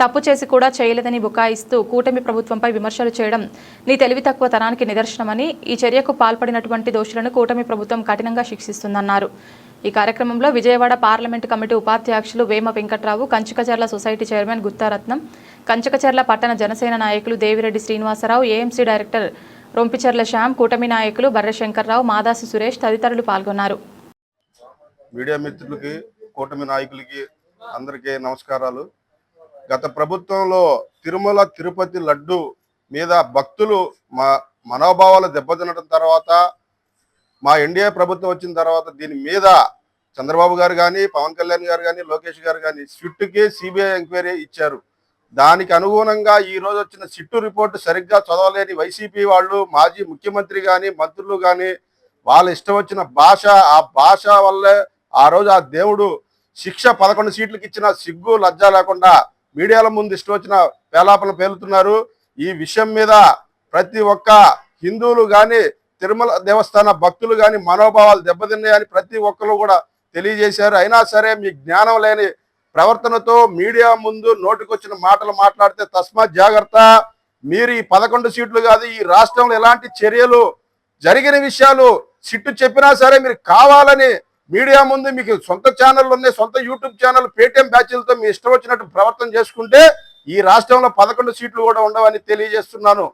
తప్పు చేసి కూడా చేయలేదని బుకాయిస్తూ కూటమి ప్రభుత్వంపై విమర్శలు చేయడం నీ తెలివి తక్కువ తనానికి నిదర్శనమని, ఈ చర్యకు పాల్పడినటువంటి దోషులను కూటమి ప్రభుత్వం కఠినంగా శిక్షిస్తుందన్నారు. ఈ కార్యక్రమంలో విజయవాడ పార్లమెంటు కమిటీ ఉపాధ్యక్షులు వేమ వెంకట్రావు, కంచికచర్ల సొసైటీ చైర్మన్ గుత్తారత్నం, కంచికచర్ల పట్టణ జనసేన నాయకులు దేవిరెడ్డి శ్రీనివాసరావు, ఏఎంసీ డైరెక్టర్ రొంపిచర్ల శ్యామ్, కూటమి నాయకులు బర్రె శంకర్రావు, మాదాసు సురేష్ తదితరులు పాల్గొన్నారు. మీడియా మిత్రులకి, కూటమి నాయకులకి అందరికీ నమస్కారాలు. గత ప్రభుత్వంలో తిరుమల తిరుపతి లడ్డు మీద భక్తులు మనోభావాలు దెబ్బతినడం తర్వాత, మా ఎన్డీఏ ప్రభుత్వం వచ్చిన తర్వాత దీని మీద చంద్రబాబు గారు కానీ, పవన్ కళ్యాణ్ గారు కానీ, లోకేష్ గారు కానీ సిట్టుకి సిబిఐ ఎంక్వైరీ ఇచ్చారు. దానికి అనుగుణంగా ఈ రోజు వచ్చిన సిట్టు రిపోర్టు సరిగ్గా చదవలేని వైసీపీ వాళ్ళు, మాజీ ముఖ్యమంత్రి కానీ, మంత్రులు కానీ వాళ్ళ ఇష్టం వచ్చిన భాష, ఆ భాష వల్లే ఆ రోజు ఆ దేవుడు శిక్ష 11 సీట్లకు ఇచ్చిన సిగ్గు లజ్జ లేకుండా మీడియాల ముందు ఇష్టం వచ్చిన పేలాపన పేలుతున్నారు. ఈ విషయం మీద ప్రతి ఒక్క హిందువులు కానీ, తిరుమల దేవస్థాన భక్తులు కానీ మనోభావాలు దెబ్బతిన్నాయని ప్రతి ఒక్కరు కూడా తెలియజేశారు. అయినా సరే మీ జ్ఞానం లేని ప్రవర్తనతో మీడియా ముందు నోటికొచ్చిన మాటలు మాట్లాడితే తస్మాత్ జాగ్రత్త. మీరు ఈ 11 సీట్లు కాదు, ఈ రాష్ట్రంలో ఎలాంటి చర్యలు జరిగిన విషయాలు సిట్టు చెప్పినా సరే మీరు కావాలని మీడియా ముందు మీకు సొంత ఛానళ్ళు ఉన్నాయి, సొంత యూట్యూబ్ ఛానల్ పేటీఎం బ్యాచ్లతో మీ ఇష్టం వచ్చినట్టు ప్రవర్తన చేసుకుంటే ఈ రాష్ట్రంలో 11 సీట్లు కూడా ఉండవని తెలియజేస్తున్నాను.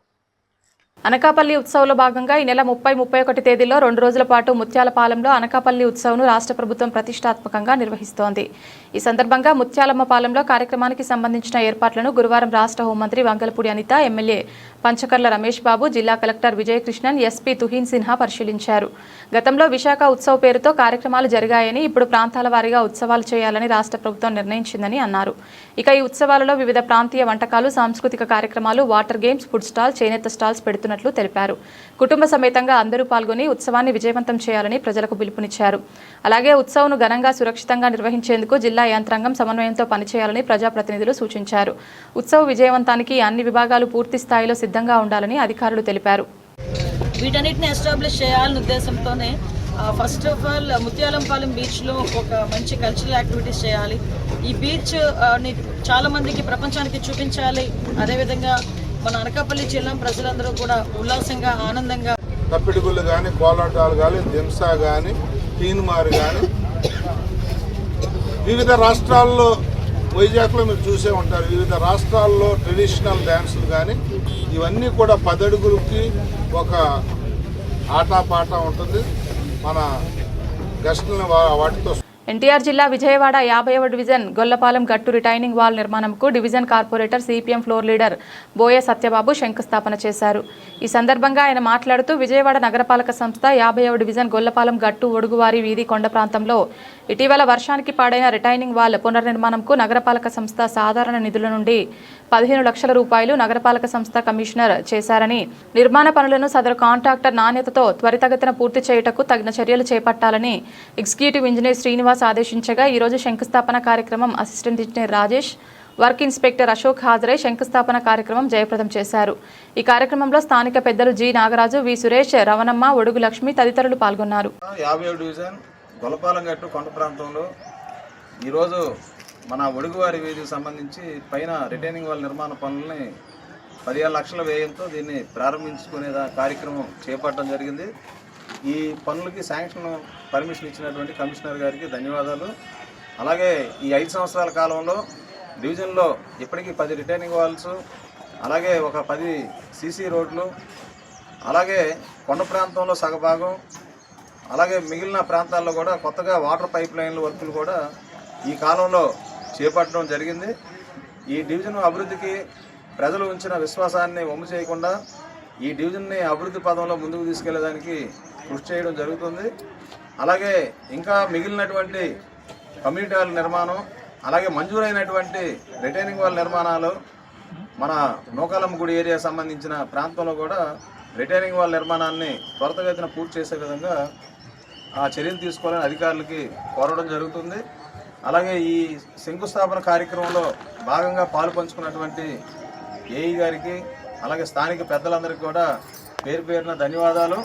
అనకాపల్లి ఉత్సవంలో భాగంగా ఈ నెల 30, 31 తేదీల్లో 2 రోజుల పాటు ముత్యాలపాలెంలో అనకాపల్లి ఉత్సవ్ను రాష్ట్ర ప్రభుత్వం ప్రతిష్టాత్మకంగా నిర్వహిస్తోంది. ఈ సందర్భంగా ముత్యాలమ్మపాలెంలో కార్యక్రమానికి సంబంధించిన ఏర్పాట్లను గురువారం రాష్ట్ర హోంమంత్రి వంగలపూడి అనిత, ఎమ్మెల్యే పంచకర్ల రమేష్ బాబు, జిల్లా కలెక్టర్ విజయకృష్ణన్, ఎస్పీ తుహీన్ సిన్హా పరిశీలించారు. గతంలో విశాఖ ఉత్సవ్ పేరుతో కార్యక్రమాలు జరిగాయని, ఇప్పుడు ప్రాంతాల వారీగా ఉత్సవాలు చేయాలని రాష్ట్ర ప్రభుత్వం నిర్ణయించిందని అన్నారు. ఇక ఈ ఉత్సవాలలో వివిధ ప్రాంతీయ వంటకాలు, సాంస్కృతిక కార్యక్రమాలు, వాటర్ గేమ్స్, ఫుడ్ స్టాల్, చేనేత స్టాల్స్ పెడుతున్నారు తెలిపారు. కుటుంబ సమేతంగా అందరూ పాల్గొని ఉత్సవాన్ని విజయవంతం చేయాలని ప్రజలకు పిలుపునిచ్చారు. అలాగే ఉత్సవ్ను ఘనంగా, సురక్షితంగా నిర్వహించేందుకు జిల్లా యంత్రాంగం సమన్వయంతో పనిచేయాలని ప్రజాప్రతినిధులు సూచించారు. ఉత్సవ్ విజయవంతానికి అన్ని విభాగాలు పూర్తి స్థాయిలో సిద్ధంగా ఉండాలని అధికారులు తెలిపారు. వీటన్నిటిని ఎస్టాబ్లిష్ చేయాలనే ఉద్దేశంతోనే ఫస్ట్ ఆఫ్ ఆల్ ముత్యాలంపాలెం బీచ్లో ఒక మంచి కల్చరల్ యాక్టివిటీస్ చేయాలి. ఈ బీచ్ చాలా మందికి ప్రపంచానికి చూపించాలి. అదేవిధంగా మన అనకాపల్లి జిల్లా ప్రజలందరూ కూడా ఉల్లాసంగా, ఆనందంగా తప్పిడిగుళ్ళు కానీ, కోలాటాలు కానీ, దింసా కానీ, తీన్మారు కానీ వివిధ రాష్ట్రాల్లో, వైజాగ్లో మీరు చూసే ఉంటారు, వివిధ రాష్ట్రాల్లో ట్రెడిషనల్ డ్యాన్సులు కానీ ఇవన్నీ కూడా 10 అడుగులకి ఒక ఆటపాట ఉంటుంది. మన గెస్టులను వాటితో ఎన్టీఆర్ జిల్లా విజయవాడ 50వ డివిజన్ గొల్లపాలెం గట్టు రిటైనింగ్ వాల్ నిర్మాణంకు division corporator CPM floor leader Boya Satyababu శంకుస్థాపన చేశారు. ఈ సందర్భంగా ఆయన మాట్లాడుతూ విజయవాడ నగరపాలక సంస్థ 50వ డివిజన్ గొల్లపాలెం గట్టు ఒడుగువారి వీధి కొండ ప్రాంతంలో ఇటీవల వర్షానికి పాడైన రిటైనింగ్ వాల్ పునర్నిర్మాణంకు నగరపాలక సంస్థ సాధారణ నిధుల నుండి 15 లక్షల రూపాయలు నగరపాలక సంస్థ కమిషనర్ చేశారని, నిర్మాణ పనులను సదరు కాంట్రాక్టర్ నాణ్యతతో త్వరితగతిన పూర్తి చేయుటకు తగిన చర్యలు చేపట్టాలని ఎగ్జిక్యూటివ్ ఇంజనీర్ శ్రీనివాస్ ఆదేశించగా ఈరోజు శంకుస్థాపన కార్యక్రమం assistant engineer Rajesh, work inspector Ashok హాజరై శంకుస్థాపన కార్యక్రమం జయప్రదం చేశారు. ఈ కార్యక్రమంలో స్థానిక పెద్దలు జి నాగరాజు, వి సురేష్, రవణమ్మ, ఒడుగు లక్ష్మి తదితరులు పాల్గొన్నారు. 50వ డివిజన్ గొల్లపాలెం గట్టు కొండ ప్రాంతంలో ఈరోజు మన ఒడుగువారి వీధికి సంబంధించి పైన రిటైనింగ్ వాల్ నిర్మాణ పనులని 15 లక్షల వ్యయంతో దీన్ని ప్రారంభించుకునే కార్యక్రమం చేపట్టడం జరిగింది. ఈ పనులకి శాంక్షన్ పర్మిషన్ ఇచ్చినటువంటి కమిషనర్ గారికి ధన్యవాదాలు. అలాగే ఈ 5 సంవత్సరాల కాలంలో డివిజన్లో ఇప్పటికీ 10 రిటైనింగ్ వాల్స్, అలాగే ఒక 10 సీసీ రోడ్లు, అలాగే కొండ ప్రాంతంలో సగభాగం, అలాగే మిగిలిన ప్రాంతాల్లో కూడా కొత్తగా వాటర్ పైప్ లైన్ల వర్కులు కూడా ఈ కాలంలో చేపట్టడం జరిగింది. ఈ డివిజన్ అభివృద్ధికి ప్రజలు ఉంచిన విశ్వాసాన్ని వమ్ము చేయకుండా ఈ డివిజన్ని అభివృద్ధి పదంలో ముందుకు తీసుకెళ్లేదానికి కృషి చేయడం జరుగుతుంది. అలాగే ఇంకా మిగిలినటువంటి కమ్యూనిటీ హాల్ నిర్మాణం, అలాగే మంజూరైనటువంటి రిటైనింగ్ వాల్ నిర్మాణాలు మన నూకాలమ్మ గుడి ఏరియా సంబంధించిన ప్రాంతంలో కూడా రిటైనింగ్ వాల్ నిర్మాణాన్ని త్వరితగతిన పూర్తి చేసే విధంగా ఆ చర్యలు తీసుకోవాలని అధికారులకి కోరడం జరుగుతుంది. అలాగే ఈ శంకుస్థాపన కార్యక్రమంలో భాగంగా పాలు పంచుకున్నటువంటి ఏఈ గారికి అలాగే స్థానిక పెద్దలందరికీ కూడా పేరు పేరున ధన్యవాదాలు.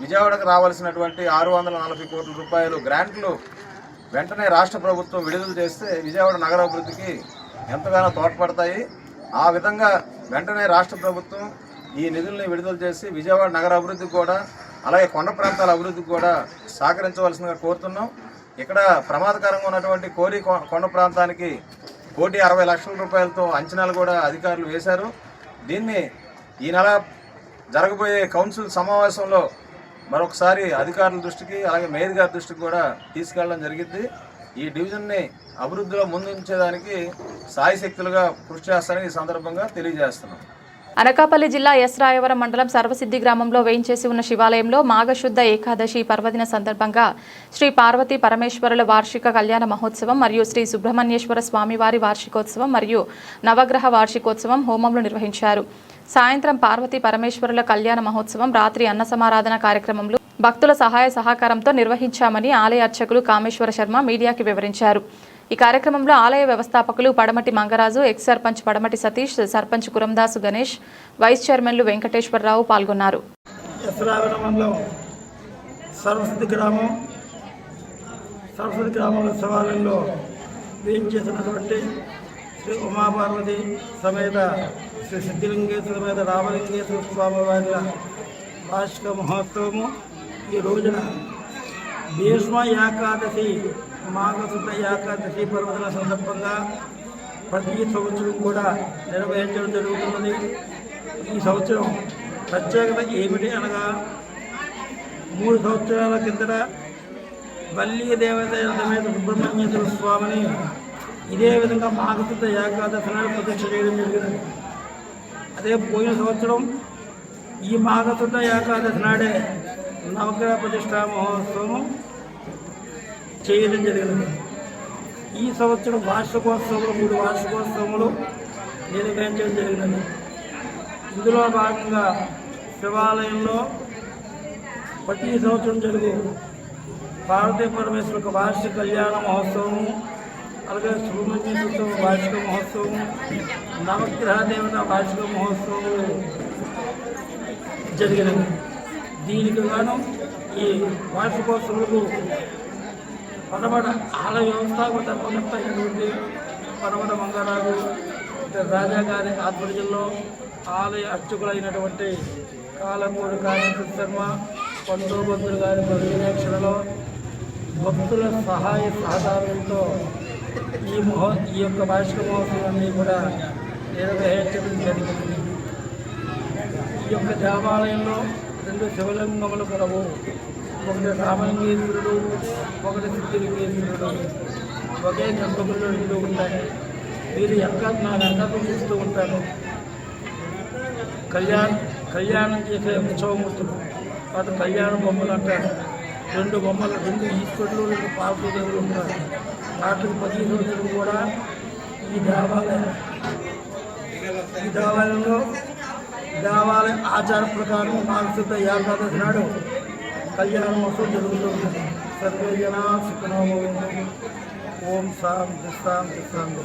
విజయవాడకు రావాల్సినటువంటి 640 కోట్ల రూపాయలు గ్రాంట్లు వెంటనే రాష్ట్ర ప్రభుత్వం విడుదల చేస్తే విజయవాడ నగరాభివృద్ధికి ఎంతగానో తోడ్పడతాయి. ఆ విధంగా వెంటనే రాష్ట్ర ప్రభుత్వం ఈ నిధుల్ని విడుదల చేసి విజయవాడ నగరాభివృద్ధికి కూడా అలాగే కొండ ప్రాంతాల అభివృద్ధికి కూడా సహకరించవలసిందిగా కోరుతున్నాం. ఇక్కడ ప్రమాదకరంగా ఉన్నటువంటి కోరి కొండ ప్రాంతానికి 1,60,00,000 రూపాయలతో అంచనాలు కూడా అధికారులు వేశారు. దీన్ని ఈ నెల జరగబోయే కౌన్సిల్ సమావేశంలో మరొకసారి అధికారుల దృష్టికి అలాగే మేయర్ గారి దృష్టికి కూడా తీసుకెళ్ళడం జరిగింది. ఈ డివిజన్ని అభివృద్ధిలో ముందుంచేదానికి సాయశక్తులుగా కృషి చేస్తారని ఈ సందర్భంగా తెలియజేస్తున్నాం. అనకాపల్లి జిల్లా ఎస్ రాయవరం మండలం సర్వసిద్ధి గ్రామంలో వేయించేసి ఉన్న శివాలయంలో మాఘశుద్ధ ఏకాదశి పర్వదిన సందర్భంగా శ్రీ పార్వతీ పరమేశ్వరుల వార్షిక కళ్యాణ మహోత్సవం మరియు శ్రీ సుబ్రహ్మణ్యేశ్వర స్వామివారి వార్షికోత్సవం మరియు నవగ్రహ వార్షికోత్సవం హోమంలు నిర్వహించారు. సాయంత్రం పార్వతీ పరమేశ్వరుల కళ్యాణ మహోత్సవం, రాత్రి అన్న సమారాధన కార్యక్రమంలో భక్తుల సహాయ సహకారంతో నిర్వహించామని ఆలయ అర్చకులు కామేశ్వర శర్మ మీడియాకి వివరించారు. ఈ కార్యక్రమంలో ఆలయ వ్యవస్థాపకులు పడమటి మంగరాజు, ఎక్స్ సర్పంచ్ పడమటి సతీష్, సర్పంచ్ కురందాసు గణేష్, వైస్ చైర్మన్లు వెంకటేశ్వరరావు పాల్గొన్నారు. సరస్వతి గ్రామంలో శివాలయంలో వేయించేసినటువంటి శ్రీ ఉమాపార్వతి సమేత శ్రీ సిద్ధిలింగేశ్వర సమేత రామలింగేశ్వర స్వామి వారి వార్షిక మహోత్సవము ఈ రోజున భీష్మ ఏకాదశి మాఘశుద్ధ ఏకాదశి పర్వదిన సందర్భంగా ప్రతి సంవత్సరం కూడా నిర్వహించడం జరుగుతున్నది. ఈ సంవత్సరం ప్రత్యేకత ఏమిటి అనగా 3 సంవత్సరాల కిందట వల్లీ దేవతల సమేత సుబ్రహ్మణ్యేశ్వర స్వామిని ఇదే విధంగా మాఘశుద్ధ ఏకాదశి నాడు ప్రతిష్ఠ చేయడం జరిగింది. అదే పోయిన సంవత్సరం ఈ మాఘశుద్ధ ఏకాదశి నాడే నవగ్రహ ప్రతిష్ఠా మహోత్సవం చేయడం జరిగినది. ఈ సంవత్సరం వార్షికోత్సవంలో 3 వార్షికోత్సవములు నిర్వహించడం జరిగినది. ఇందులో భాగంగా శివాలయంలో ప్రతి సంవత్సరం జరుగు పార్వతీ పరమేశ్వరులకు వార్షిక కళ్యాణ మహోత్సవము, అలాగే సుబ్రహ్మణ్యేశ్వర వార్షిక మహోత్సవం, నవగ్రహ దేవత వార్షిక మహోత్సవం జరిగినది. దీనికి గాను ఈ వార్షికోత్సవాలకు పడమట ఆలయ వ్యవస్థాపకర్త అయినటువంటి పడమట మంగరాజు రాజా గారి ఆధ్వర్యంలో ఆలయ అర్చకులైనటువంటి కాలమూడి కాళేశ్వర శర్మ, పంతోబంతులు గారి పర్యవేక్షణలో భక్తుల సహాయ సహకారంతో ఈ యొక్క వార్షిక మహోత్సవాన్ని కూడా నిర్వహించడం జరిగింది. ఈ యొక్క దేవాలయంలో 2 శివలింగములు కలవు. ఒకటి రామలింగేశ్వరుడు, ఒకటి సిద్ధిలింగేశ్వరుడు. ఒకే గర్భగుడిలో 2 ఉంటాయి. వీరు నా వెనక చూస్తూ ఉంటారు. కళ్యాణం చేసే ఉత్సవమూర్తులు వాటి కళ్యాణ బొమ్మలు అంటారు. 2 బొమ్మలు, 2 ఈశ్వరులు, 2 పార్వతీదేవులు ఉంటారు. వాటికి 10 సంవత్సరం కూడా ఈ దేవాలయంలో దేవాలయ ఆచార ప్రకారం మాఘశుద్ధ ఏకాదశి నాడు కళ్యాణ మహోత్సవం జరుగుతుంది. సర్వే జనా సుఖినో భవంతు. ఓం శాంతి శాంతి శాంతి.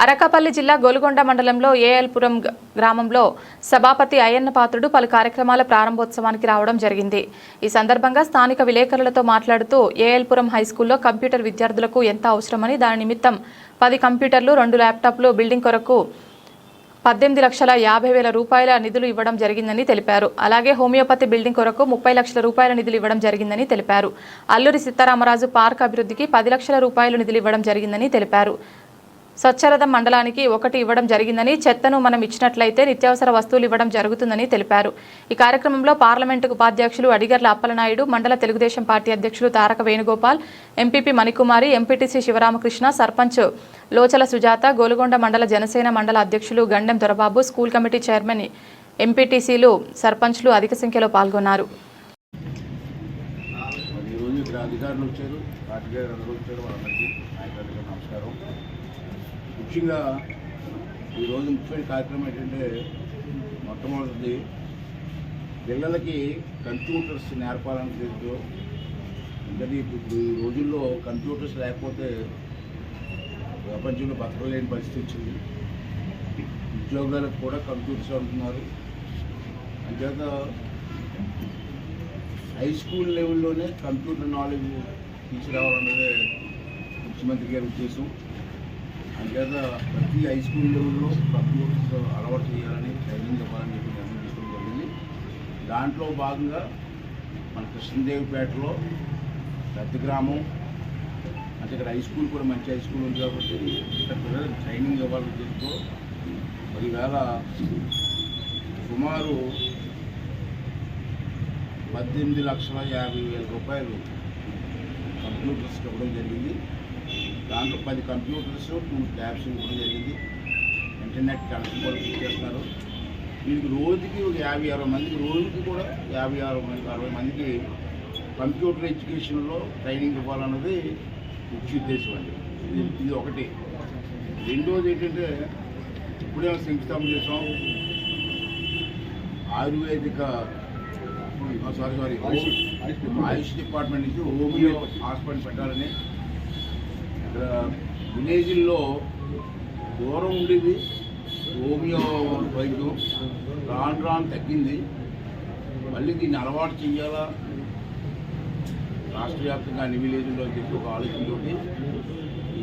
అనకాపల్లి జిల్లా గోలుగొండ మండలంలో ఏఎల్పురం గ్రామంలో సభాపతి అయ్యన్న పాత్రుడు పలు కార్యక్రమాల ప్రారంభోత్సవానికి రావడం జరిగింది. ఈ సందర్భంగా స్థానిక విలేకరులతో మాట్లాడుతూ ఏఎల్పురం హైస్కూల్లో కంప్యూటర్ విద్యార్థులకు ఎంత అవసరమని, దాని నిమిత్తం 10 కంప్యూటర్లు, 2 ల్యాప్టాప్లు, బిల్డింగ్ కొరకు 18,50,000 రూపాయల నిధులు ఇవ్వడం జరిగిందని తెలిపారు. అలాగే హోమియోపతి బిల్డింగ్ కొరకు 30 లక్షల రూపాయల నిధులు ఇవ్వడం జరిగిందని తెలిపారు. అల్లూరి సీతారామరాజు పార్క్ అభివృద్ధికి 10 లక్షల రూపాయల నిధులు ఇవ్వడం జరిగిందని తెలిపారు. స్వచ్ఛరథం మండలానికి 1 ఇవ్వడం జరిగిందని, చెత్తను మనం ఇచ్చినట్లయితే నిత్యావసర వస్తువులు ఇవ్వడం జరుగుతుందని తెలిపారు. ఈ కార్యక్రమంలో పార్లమెంటు ఉపాధ్యక్షులు అడిగర్ల అప్పలనాయుడు, మండల తెలుగుదేశం పార్టీ అధ్యక్షులు తారక వేణుగోపాల్, ఎంపీపీ మణికుమారి, ఎంపీటీసీ శివరామకృష్ణ, సర్పంచ్ లోచల సుజాత, గోలుగొండ మండల జనసేన మండల అధ్యక్షులు గండెం దొరబాబు, స్కూల్ కమిటీ చైర్మన్, ఎంపీటీసీలు, సర్పంచ్లు అధిక సంఖ్యలో పాల్గొన్నారు. ముఖ్యంగా ఈరోజు ముఖ్యమైన కార్యక్రమం ఏంటంటే, మొట్టమొదటిది పిల్లలకి కంప్యూటర్స్ నేర్పాలని చెప్పి అందుకని ఇప్పుడు ఈ రోజుల్లో కంప్యూటర్స్ లేకపోతే ప్రపంచంలో బతకలేని పరిస్థితి వచ్చింది. ఉద్యోగాలకు కూడా కంప్యూటర్స్ అంటున్నారు. అంచేత హై స్కూల్ లెవెల్లోనే కంప్యూటర్ నాలెడ్జ్ తీసుకురావాలన్నదే ముఖ్యమంత్రి గారి ఉద్దేశం. అంచేత ప్రతి హై స్కూల్ లెవెల్లో కంప్యూటర్స్ అలవాటు చేయాలని ట్రైనింగ్ ఇవ్వాలని చెప్పి నిర్ణయం తీసుకోవడం జరిగింది. దాంట్లో భాగంగా మన కృష్ణదేవిపేటలో పెద్ద గ్రామం అంటే ఇక్కడ హై స్కూల్ కూడా మంచి హై స్కూల్ ఉంది కాబట్టి ఇక్కడ పిల్లలకు ట్రైనింగ్ ఇవ్వాలని చెప్పి ఈవేళ సుమారు 18,50,000 రూపాయలు కంప్యూటర్స్ ఇవ్వడం జరిగింది. దాంట్లో 10 కంప్యూటర్స్ 2 ట్యాబ్స్ ఇవ్వడం జరిగింది. ఇంటర్నెట్ కనెక్షన్ కూడా ఇచ్చేస్తున్నారు. వీళ్ళకి రోజుకి ఒక 50-60 మందికి రోజుకి కూడా 50-60 మందికి కంప్యూటర్ ఎడ్యుకేషన్లో ట్రైనింగ్ ఇవ్వాలన్నది ముఖ్య ఉద్దేశం అండి. ఇది ఒకటి. రెండోది ఏంటంటే ఇప్పుడే శంకుస్థాపన చేసాం ఆయుర్వేదిక ఆయుష్ డిపార్ట్మెంట్ నుంచి హోమియో హాస్పిటల్ పెట్టాలని. ఇక్కడ విలేజ్ల్లో దూరం ఉండేది హోమియో వైద్యం రాను తగ్గింది. మళ్ళీ దీన్ని అలవాటు చేయాలా రాష్ట్ర వ్యాప్తంగా అన్ని విలేజ్ల్లో చెప్పి ఒక ఆలోచనతోటి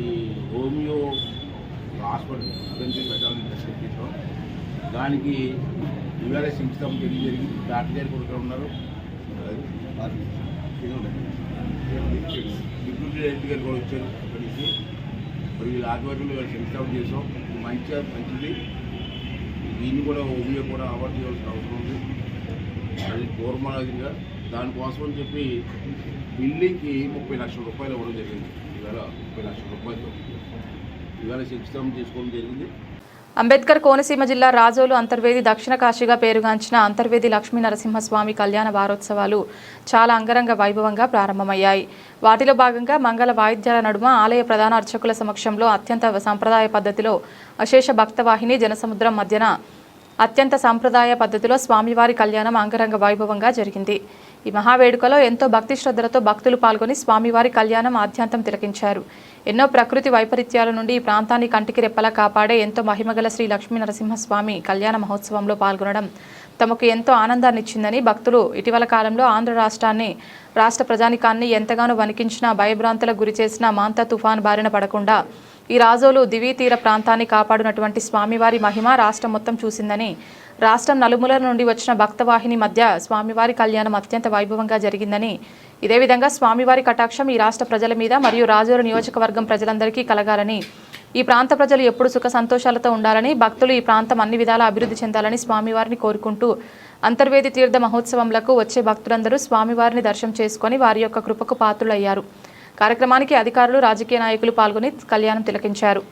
ఈ హోమియో హాస్పిటల్ పెట్టాలని డిసైడ్ చేసాం. దానికి ఈవేళ శంకుస్థాపన జరిగింది. డాక్టర్ గారు కూడా ఉన్నారు, డిప్యూటీ డైరెక్టర్ గారు కూడా వచ్చారు అక్కడి నుంచి. మరి వీళ్ళ ఆధ్వర్యంలో శంకుస్థాపన చేసాం. ఇది మంచిది. దీన్ని కూడా హోమియో కూడా అవార్డు చేయాల్సిన అవసరం ఉంది. అది పూర్వమాదిరిగా దానికోసం అని చెప్పి బిల్డింగ్కి 30 లక్షల రూపాయలు ఇవ్వడం జరిగింది. ఈవేళ 30 లక్షల రూపాయలతో ఈవేళ శంకుస్థాపన చేసుకోవడం జరిగింది. అంబేద్కర్ కోనసీమ జిల్లా రాజోలు అంతర్వేది దక్షిణ కాశీగా పేరుగాంచిన అంతర్వేది లక్ష్మీ నరసింహస్వామి కళ్యాణ వారోత్సవాలు చాలా అంగరంగ వైభవంగా ప్రారంభమయ్యాయి. వాటిలో భాగంగా మంగళ వాయిద్యాల నడుమ ఆలయ ప్రధాన అర్చకుల సమక్షంలో అత్యంత సంప్రదాయ పద్ధతిలో అశేష భక్తవాహిని జనసముద్రం మధ్యన అత్యంత సంప్రదాయ పద్ధతిలో స్వామివారి కళ్యాణం అంగరంగ వైభవంగా జరిగింది. ఈ మహావేడుకలో ఎంతో భక్తి శ్రద్ధలతో భక్తులు పాల్గొని స్వామివారి కళ్యాణం ఆద్యంతం తిలకించారు. ఎన్నో ప్రకృతి వైపరీత్యాల నుండి ఈ ప్రాంతాన్ని కంటికి రెప్పలా కాపాడే ఎంతో మహిమగల శ్రీ లక్ష్మీ నరసింహస్వామి కళ్యాణ మహోత్సవంలో పాల్గొనడం తమకు ఎంతో ఆనందాన్నిచ్చిందని భక్తులు ఇటీవల కాలంలో ఆంధ్ర రాష్ట్ర ప్రజానికాన్ని ఎంతగానో వణికించిన భయభ్రాంతులకు గురిచేసిన మాంతా తుఫాన్ బారిన పడకుండా ఈ రాజోలు దివీ తీర ప్రాంతాన్ని కాపాడినటువంటి స్వామివారి మహిమ రాష్ట్రం మొత్తం చూసిందని, రాష్ట్రం నలుమూలల నుండి వచ్చిన భక్తవాహిని మధ్య స్వామివారి కళ్యాణం అత్యంత వైభవంగా జరిగిందని, ఇదే విధంగా స్వామివారి కటాక్షం ఈ రాష్ట్ర ప్రజల మీద మరియు రాజోలు నియోజకవర్గం ప్రజలందరికీ కలగాలని, ఈ ప్రాంత ప్రజలు ఎప్పుడు సుఖ సంతోషాలతో ఉండాలని, భక్తులు ఈ ప్రాంతం అన్ని విధాలా అభివృద్ధి చెందాలని స్వామివారిని కోరుకుంటూ అంతర్వేది తీర్థ మహోత్సవంలకు వచ్చే భక్తులందరూ స్వామివారిని దర్శనం చేసుకుని వారి యొక్క కృపకు పాత్రులయ్యారు. కార్యక్రమానికి అధికారులు, రాజకీయ నాయకులు పాల్గొని కళ్యాణం తిలకించారు.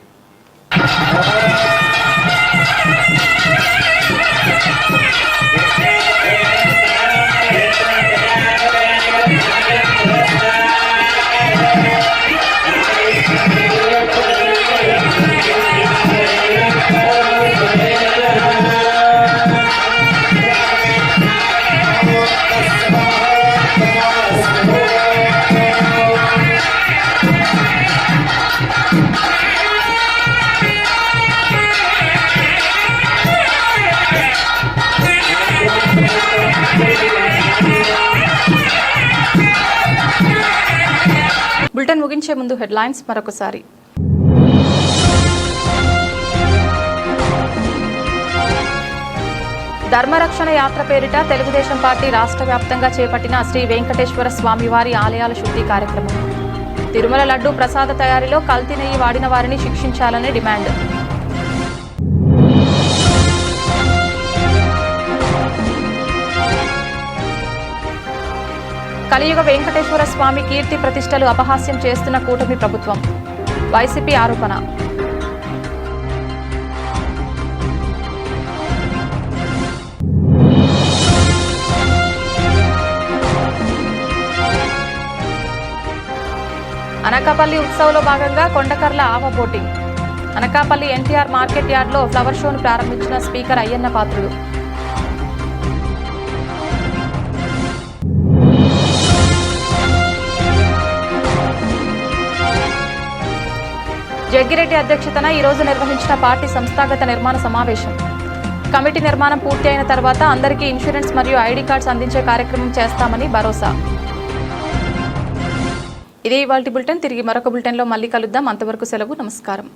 బులెటిన్ ముగించే ముందు హెడ్లైన్స్ మరొకసారి. ధర్మరక్షణ యాత్ర పేరిట తెలుగుదేశం పార్టీ రాష్ట్ర వ్యాప్తంగా చేపట్టిన శ్రీ వెంకటేశ్వర స్వామివారి ఆలయాల శుద్ధి కార్యక్రమం. తిరుమల లడ్డూ ప్రసాద తయారీలో కల్తీ నెయ్యి వాడిన వారిని శిక్షించాలని డిమాండ్. కలియుగ వెంకటేశ్వర స్వామి కీర్తి ప్రతిష్టలు అపహాస్యం చేస్తున్న కూటమి ప్రభుత్వం, వైసీపీ ఆరోపణ. అనకాపల్లి ఉత్సవంలో భాగంగా కొండకర్ల ఆవ బోటింగ్. అనకాపల్లి ఎన్టీఆర్ మార్కెట్ యార్డ్లో ఫ్లవర్ షోను ప్రారంభించిన స్పీకర్ అయ్యన్న పాత్రుడు. జగ్గిరెడ్డి అధ్యక్షతన ఈరోజు నిర్వహించిన పార్టీ సంస్థాగత నిర్మాణ సమావేశం. కమిటీ నిర్మాణం పూర్తి అయిన తర్వాత అందరికీ ఇన్సూరెన్స్ మరియు ఐడి కార్డ్స్ అందించే కార్యక్రమం చేస్తామని భరోసా. ఇదే ఇవాల్టి బులెటిన్. తిరిగి మరొక బులెటిన్లో మళ్ళీ కలుద్దాం. అంతవరకు సెలవు. నమస్కారం.